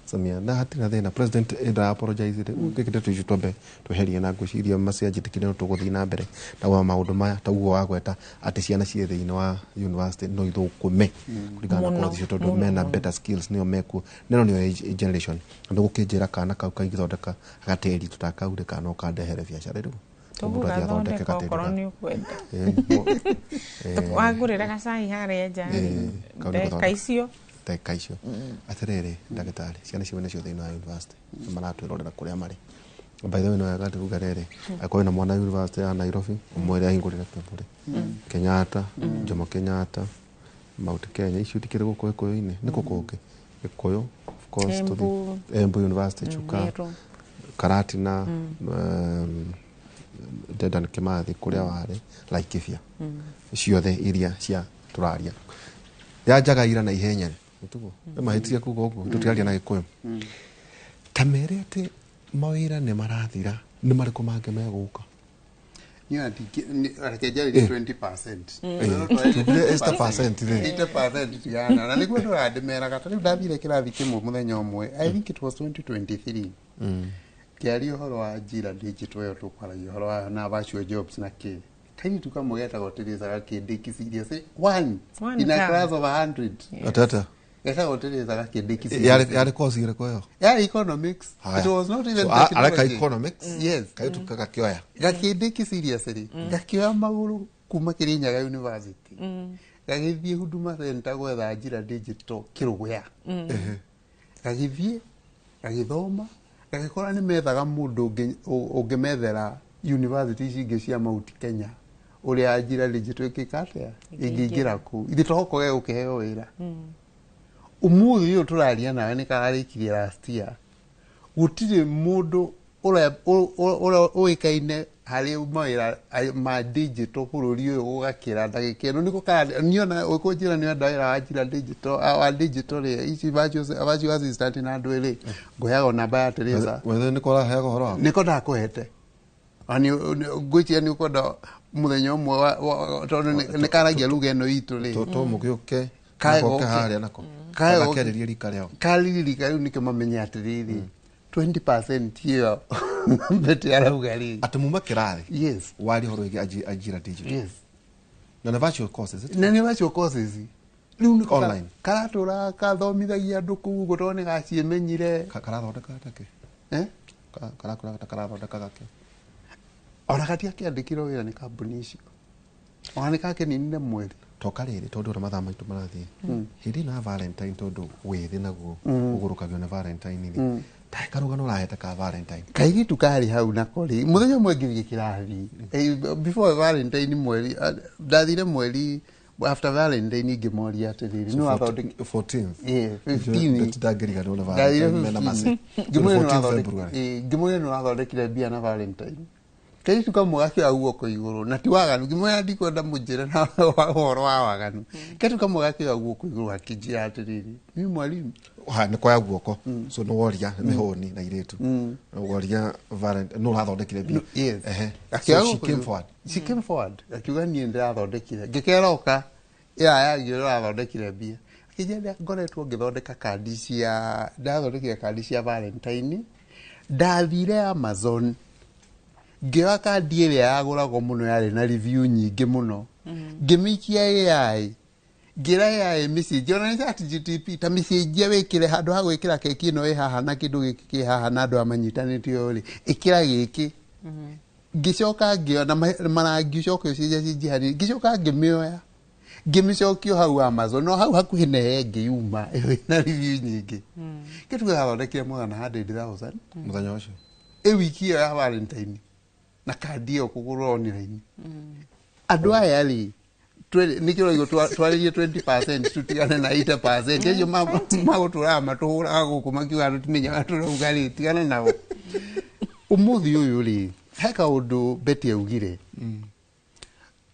samia na hatina thina president ida apologize ngikite tujutombe tuherie na ngushiria masiajitikire no tuguthi na mbere na wa maundu maya taguo wagweta ati ciana cie thiini wa university no ithukume kuringana na kothi tondu mena better skills nio meku neno nio generation ndu gukinjira kana kau kaigithondeka agateri tutakaure kana ukandehere biacara riu tuguga thondeka koroni ukwenda wagurira gacai haria nja kaicio tekaisho aterere ndagitari ciana cione cio thiini wa university maratwirorera kuria mari by the way no agati rugarere akoe na mwana university ya Nairobi umwere ahingurira kebure Kenyatta Jomo Kenyatta Mount Kenya icio tikire guko ikoyo-ini niko kungi ikoyo of course to the Embu University Chuka Karatina Dedan Kimathi kuria ware Laikipia ciothe iria cia turaria ya jagaira na ihenya tugo mahitiye kugo ugo tutiaria na gikuyu kamere ati mawira ne marathira ni mariko mange meguka ni ati arakejari 20% esta percent 80% yana na niguo turadimera kata riu ndathire kirathi kimwe muthenya umwe I think it was 2023 kiari uhoro wa njira digital yo tukwaragia uhoro wa na virtual jobs na kiri kaini tukamugeta gotereza kidiki serious one in a class of 100 atata esa gotereza kidiki serious yale course ile kwa economics it was not even alaka economics yes kaitu kakakioya gakidiki seriously gakioya maguru kuma Kirinyaga University gagithie Huduma Center gwetha njira digital kirugya gagithie gagithoma gagikora ni methaga mundu ungimethera universities ingi cia Mount Kenya uria njira digital kikatea ingingira ku ithitoko ge ukiheo wira umuthi uyu turaria nawe ni kararikirie last year gutire mundu ura uikaine hari mawira ma digital bururi uyu ugakira ndagike no niko kana niona ukunjira ni ndaira wa njira digital wa digital ici virtual assistant na ndwele ngoyago namba ya Teresa wewe niko la hego horo niko ndakwete ani gwitia ni ukoda muthenya umwe tondu ni karagia lugha ino itu ri to mugiuke kaego haria nako kaego keriria rika leo kaliri rika nike mamenya atiriri 20% hiyo bete ya lugha ri atumuma kirathi yes wali horo ajira digital yes na virtual courses na ni virtual courses riu niko online karatura kathomithagia andu kuu gutone gaciemenyire karathondeka take karathondeka gake ona katia kiandikiro wira ni kambuni icio ona kake ninine mweri toka riri tondu ora mathaa maitu marathie hindi na Valentine tondu withi naguo ugurukagio na Valentine ni takarugano rahete ka Valentine kaigi tukari hau na kori muthenya mwe ngithie kirathi before Valentine mweri ndathire mweri after Valentine ngimoria atiriri no athondeki 14th 15 ndagiriga no Valentine mena mase ngimoria no athondekire bia na Valentine kai tukamugakio aguoko iguru na ti waganu ngimoya ndikwenda munjire na horo wa waganu kai tukamugakio aguoko iguru akijira atiriri ni mwalimu ni kwa aguoko so no woria mihoni na iretu no woria Valentine no athondekire bia she came forward akiuga ni ndirathondekire ngikeroka yagio athondekire bia akijenda ngoretwo ngithondeka kandi cia ndathondekire kandi cia Valentine ndathire Amazon ngewa kandi ĩrĩa yagũragwo mũno yarĩ na review nyingĩ mũno ngĩmĩikia AI ngira AI message ona chat GTP ta message wĩkĩre handũ ha gwĩkĩra keki ĩno ĩ haha na kĩndũ gĩkĩ kĩ haha na andũ amanyitanĩte ũrĩ ĩkĩra gĩkĩ gicoka ngiona marangi ucoke ucije cijihani gicoka ngimioya ngimicokio hau Amazon no hau hakuhi na hengi yuma na review nyingi kitu gathondekire mwana 100,000 muthenya ucio wiki iyo ya Valentine na kandi iyo kugurwo online andu aya ri nikiro igo twaririe 20% tutigane na 80% ejo magutura matuhura guku makiuga tutimenya turauga tigana nao umuthi uyu ri heka undu Betty augire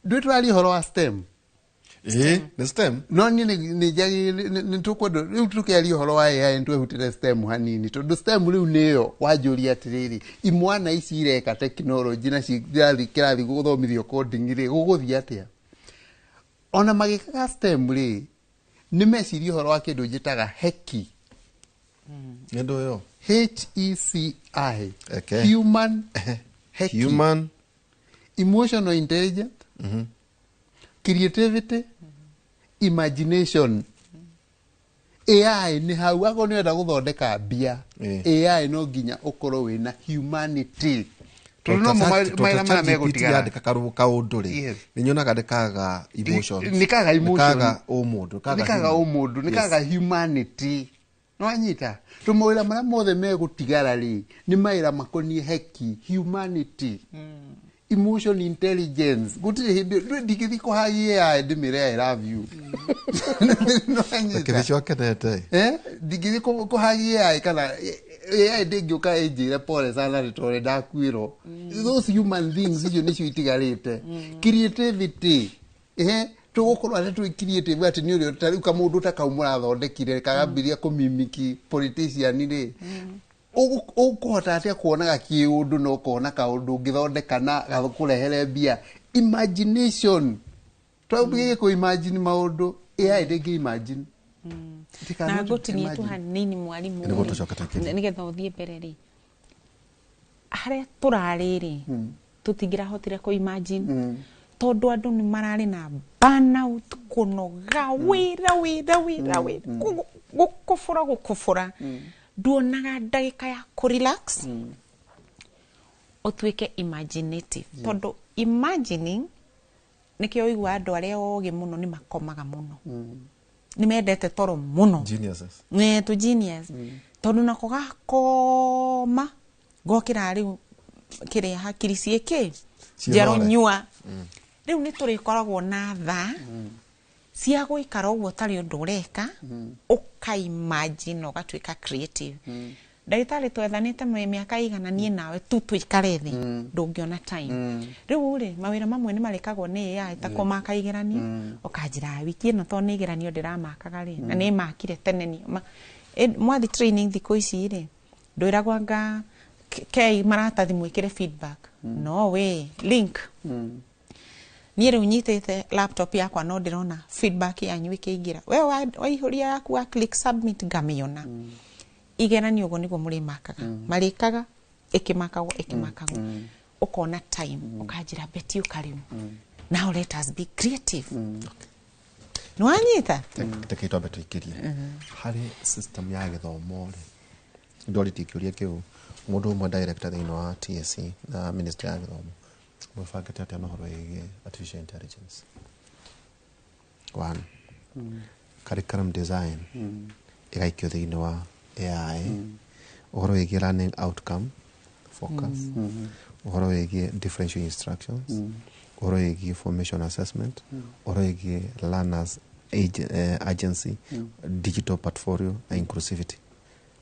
ndwitwari horo wa STEM the STEM no ni jagi ni tukwendo riu tukiari horo wa AI ntwehutire STEM hanini tondu STEM riu niyo wanjuria atiriri imwana ici ireka technology na cirathi kirathi guthomithio coding ri guguthia atia ona magikaga STEM ri ni meciria horo wa kindu njitaga heki nendo yo HECI okay. Human heki human emotional intelligence creativity imagination AI ni hau ago ni wenda guthondeka mbia AI no nginya ukorwo wina humanity tuno maira megutigara andika kaundu ri ninyonaga ndikaga emotions nikaga emotion nikaga umudu nikaga humanity no anyita tumoira mara mothe megutigara ri ni maira makonie heki humanity emotion intelligence gutire hindi ndigithi ko hagie AI ndimire I love you no anyita kivisho kenete ndigithi ko hagie AI kana AI ndingioka ejire pole sana ritore ndakwiro those human things icio nicio itigarite creativity tugukorwo ati twi creative ati ni uri tari ka mundu takaumura thondekire kagambiria kumimiki politician ri ukuhota atia kuonaga kiundu no kuona kaundu ngithondekana gakurehere mbia imagination twabige ku imagine maundu AI ndingi imagine na gutinie tu hanini mwalimu nigetha uthie mbere ri haria turari ri tutingira hotire ku imagine tondu andu ni marari na burnout kunoga wira gukufura duonaga ndagika ya kurelax otwike imaginative tondu imagining nikio igwa andu aria oge muno ni makomaga muno ni mendete toro muno geniuses tu genius tondu nako gakoma gokira riu kire hakiri cieke jero nyua riu ni turikoragwo na tha cia guikara uguo tari undu ureka ukaimagine ugatwika creative ndagitari twethanite miaka igana nie nawe tu twikare thi ndungiona time riu ri mawira mamwe ni marekagwo ni AI ta komaka igerania ukajira wiki no to ni igeranio ndiramakaga ri na ni makire tene ni mwathi training thiko ici ri ndwiragwa nga kei maratathi mwikire feedback no we link ni riu nyitete laptop yakwa no ndirona feedback yanyu ikiingira we waihuria yaku wa click submit ngamiona igeranio ugo nigo muri makaga marikaga ikimakagwo ukona time ukajira Betty ukarimu now let us be creative no anyita tekito Betty ikirie hari system ya githomo ri ndori tikiuria kiu mundu umwe director thini wa TSC na minister ya githomo mwifagete atia no horo yige artificial intelligence one curriculum design igaikio thini wa AI uhoro wigi learning outcome focus uhoro wigi differential instructions uhoro wigi formation assessment uhoro wigi learners agency digital portfolio na inclusivity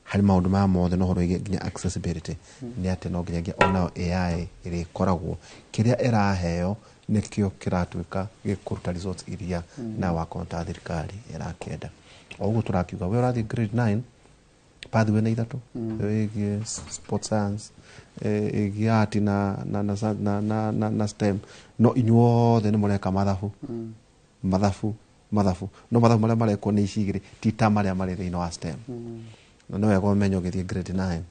hari maundu ma mothe no horo wigi accessibility ni ati no nginya ona AI iri koragwo kiria iraheo nikio kiratwika gikuruta results iria na wakonta thirikari irakenda oguo turakiuga we urathi grade 9 pathwe na ithatu igi sports science igi art na STEM no inyuothe ni mureka mathabu no mathabu maria marekwo ni icigire tita maria mari thini wa STEM no wega umenye ugithie grade 9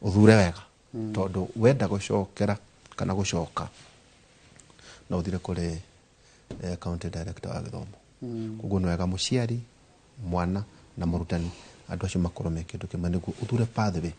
uthure wega tondu wenda gucokera kana gucoka no uthire kuri county director wa githomo koguo no wega muciari mwana na murutani andu acio makorwo me kindu kimwe niguo uthure pathway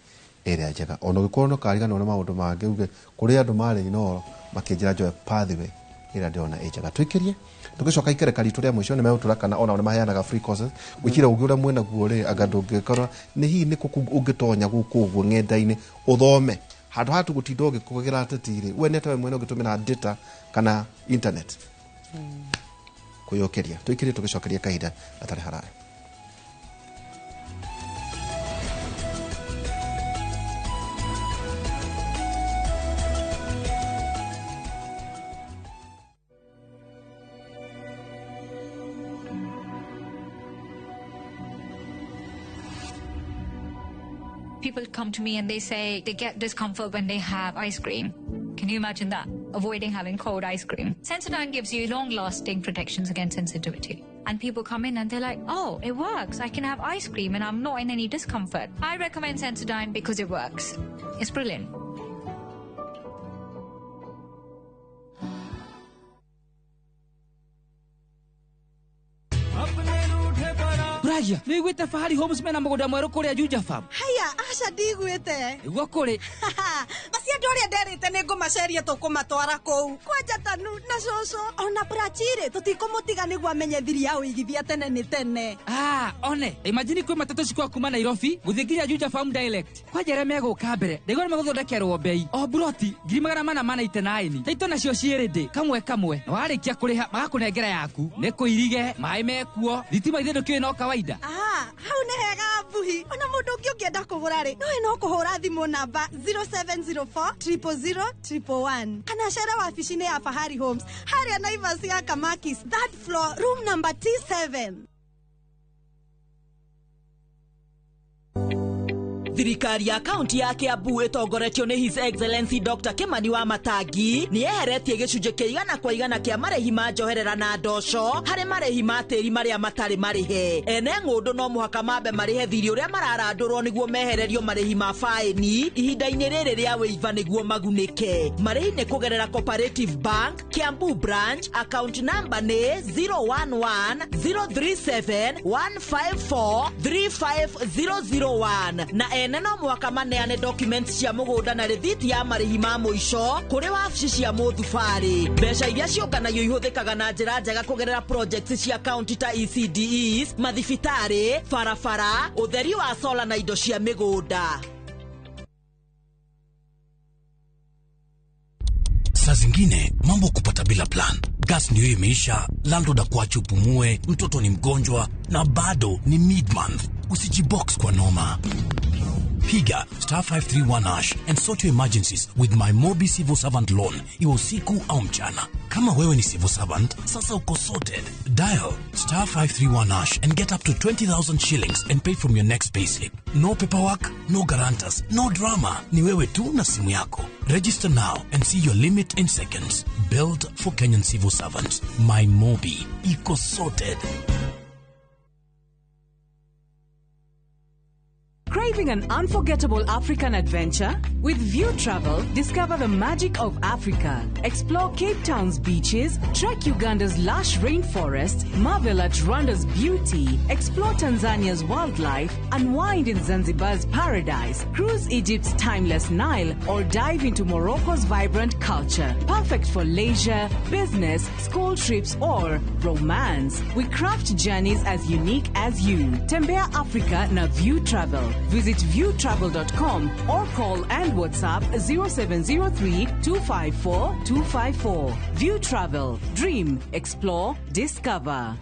area njega ona gĩkorwo no karigana na maũndũ mangĩ uge kũrĩ andũ marĩ no makĩnjĩra njoe pathway ĩrĩa ndĩrona ĩ njega twĩkĩrie tũgĩcoka ikereka ritũ rĩa mũico nĩ megũtũra kana ona nĩ maheanaga free courses gwĩkira ũngĩ ũrĩa mwena guo rĩ anga ndũngĩkorwo nĩ hihi nĩ ũngĩtonya gũkũ ũguo ng'enda-inĩ ũthome handũ hatu gũtinda ũgĩkũgĩra tetirĩ we netawe mwena ũngĩtũmĩra data kana internet kwĩyokeria twĩkĩrie tũgĩcokeria kahinda gatarĩ haraya. People come to me and they say they get discomfort when they have ice cream. Can you imagine that? Avoiding having cold ice cream. Sensodyne gives you long-lasting protections against sensitivity. And people come in and they're like, oh, it works. I can have ice cream and I'm not in any discomfort. I recommend Sensodyne because it works. It's brilliant. Raja, ni gwite Fahari Homes mena mũgũnda mwerũ kũrĩa Juja Farm. Haya, aca ndigwĩte. Iguo kũrĩ. Basi andũ arĩa nderĩte nĩ ngũmaceria tũkũmatwara kũu. Kwanja Tanu na Coco. Ona Brachire tũtikũmũtiga nĩguo amenye thiri ya ũigithia tene nĩ tene. One. Imagine kwĩ matatũ cikwa kuma Nairobi gũthiĩ nginya Juja Farm direct. Kwanja rĩa megũka mbere. Ndĩgwa nĩ magũthondekerwo bei. O broti 489. Taito nacio ciĩrĩ ndĩ. Kamwe. Na warĩkia kũrĩha magakũnengera yaku. Nĩ kũirige, maĩ mekuo. Thitima ithe ndũkĩũĩ no kawaida. Hau nĩ hega mbuhi. Ona mũndũ ũngĩ ũngĩenda kũgũra rĩ, no kũhũra thimũ namba 0704 000 111 kana cera wabici-inĩ ya Fahari Homes harĩa Naivas ya Kamakis, third floor, room number T7. Thirikari ya kaunti ya Kiambu ĩtongoretio nĩ His Excellency Dr. Kimani wa Matangi nĩ eheretie gĩcunjĩ kĩa 100% kĩa marĩhi ma njoherera na ndoco harĩ marĩhi ma tĩri marĩa matarĩ marĩhe. Ene ng'ũndũ no mũhaka mambe marĩhe thirĩ ũrĩa mararandũrwo nĩguo mehererio marĩhi ma faĩni ihinda-inĩ rĩrĩ rĩa wĩiva nĩguo magunĩke. Marĩhi nĩ kũgerera Cooperative Bank Kiambu branch, account number nĩ 011 037 154 35001 na ene no mwaka maneane documents cia mũgũnda na rĩthiti ya marĩhi ma mũico kũrĩ wabici cia mũthubarĩ. Mbeca iria cionganagio ihũthĩkaga na njĩra njega kũgerera projects cia kaunti ta ECDEs, mathibitarĩ, barabara, ũtheri wa solar na indo cia mĩgũnda. Saa zingine mambo kupata bila plan. Gas ndio imeisha, landlord akuache upumue, mtoto ni mgonjwa na bado ni mid-month. Usijibox kwa noma. Piga *531# and sort your emergencies with my Mobi Civil Servant Loan, iwe usiku au mchana. Kama wewe ni civil servant, sasa uko sorted. Dial *531# and get up to 20,000 shillings and pay from your next payslip. No paperwork, no guarantors, no drama. Ni wewe tu na simu yako. Register now and see your limit in seconds. Built for Kenyan civil servants. My Mobi, iko sorted. Craving an unforgettable African adventure? With View Travel, discover the magic of Africa. Explore Cape Town's beaches, trek Uganda's lush rainforest, marvel at Rwanda's beauty, explore Tanzania's wildlife, unwind in Zanzibar's paradise, cruise Egypt's timeless Nile, or dive into Morocco's vibrant culture. Perfect for leisure, business, school trips, or romance. We craft journeys as unique as you. Tembea Africa na View Travel. Visit viewtravel.com or call and WhatsApp 0703 254 254. View Travel. Dream, explore, discover.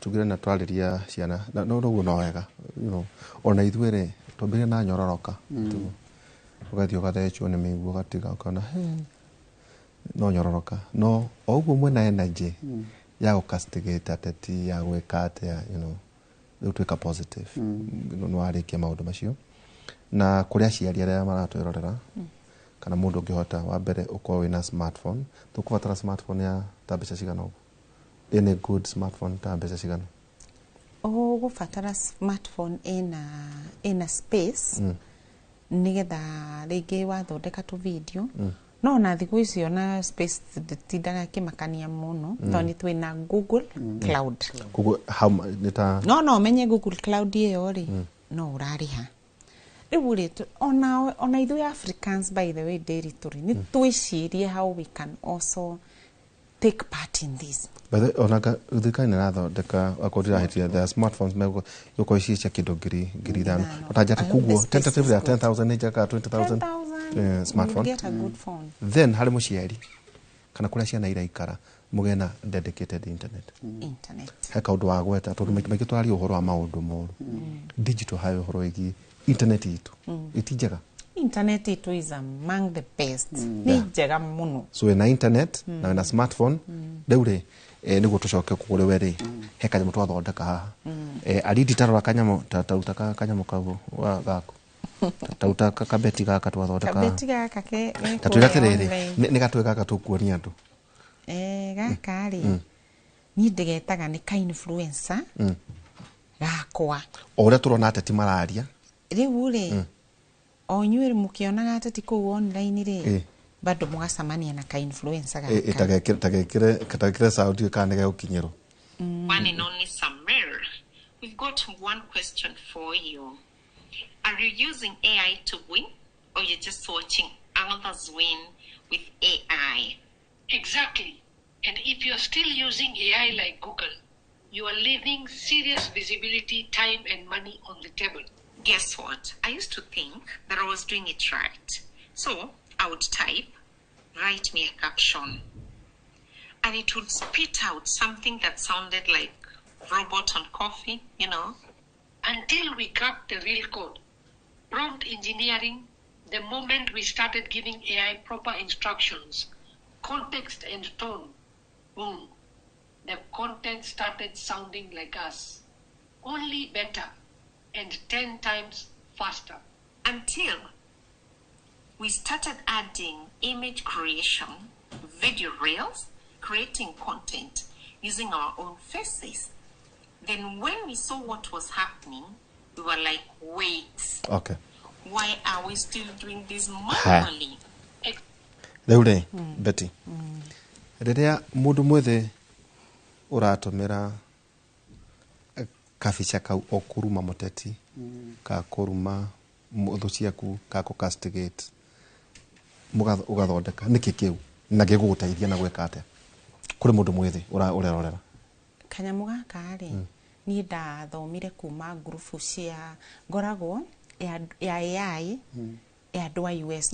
tugire na twariria ciana no no wega ona ithuĩ twambire na nyororoka ugathio gathechwo nĩ mĩigua gatiga ukona no nyororoka no oguo mwena energy ya gũcastigate ateti ya gwĩka atĩa gũtuĩka positive no arĩkia maũndũ macio na kũrĩa aciari arĩa maratwĩrorera kana mũndũ ũngĩhota wa mbere ũkorwo wĩna smartphone tũkũbatara smartphone ya ta mbeca cigana ũguo any good smartphone ta mbeca cigana ũgũbatara smartphone ina space nigetha rĩngĩ wathondeka tu video no na thiku icio na space tindaga kimakania muno toni twina Google Cloud. Google nita no menye Google Cloud iyo ri no urariha. Riu ri ona ithu Africans by the way daily turi ni twicirie how we can also take part in this. But onaga udhikana nathondeka akodira hitia the smartphones mego yoko ici kido giri thano utajata kugwo tentatively 10,000 ni jaka 20,000 smartphone. Get a good phone. Then hari muciari kana kuria ciana iraikara mugena dedicated internet. Heka undu wa gweta tondu maiki twari uhoro wa maundu moru digital hayo uhoro igi internet itu itijega. Internet itu is among the best. Ni jega muno. So na internet na na smartphone deure niguo tucoke kugure weri heka nyamu twathondeka haha aridi tarora kanyamo tautaka kanyamo kago wa gako tautaka kabeti gaka twathondeka kabeti gaka ke tatwira tiriri ni gatweka gaka tukuonia andu gaka ri ni ndigetaga ni ka influencer gakwa ora turona ateti mararia riu ri o nyuiri mukionaga ateti ku online ri bado mugacamania na ka influencer gaka takekire sauti kana ga ukinyero. One and only Samir, we've got one question for you. Are you using AI to win, or you're just watching others win with AI? Exactly. And if you're still using AI like Google, you are leaving serious visibility, time, and money on the table. Guess what? I used to think that I was doing it right. So I would type, write me a caption, and it would spit out something that sounded like robot on coffee, you know. Until we cracked the real code. Prompt engineering, the moment we started giving AI proper instructions, context and tone, boom, the content started sounding like us. Only better and 10 times faster. Until we started adding image creation, video reels, creating content using our own faces. Then when we saw what was happening, we were like, wait. Okay. Why are we still doing this manually? Deure, Betty. Riria mundu mwethe uratumira kaficha ka okuruma moteti ka kuruma muthu ciaku ka ku castigate ugathondeka niki kiu na giguguteithia na gweka atia kuri mundu mwethe urerorera kanyamu gaka ri ni ndathomire kuma group cia ngoragwo ya AI ya andũ a US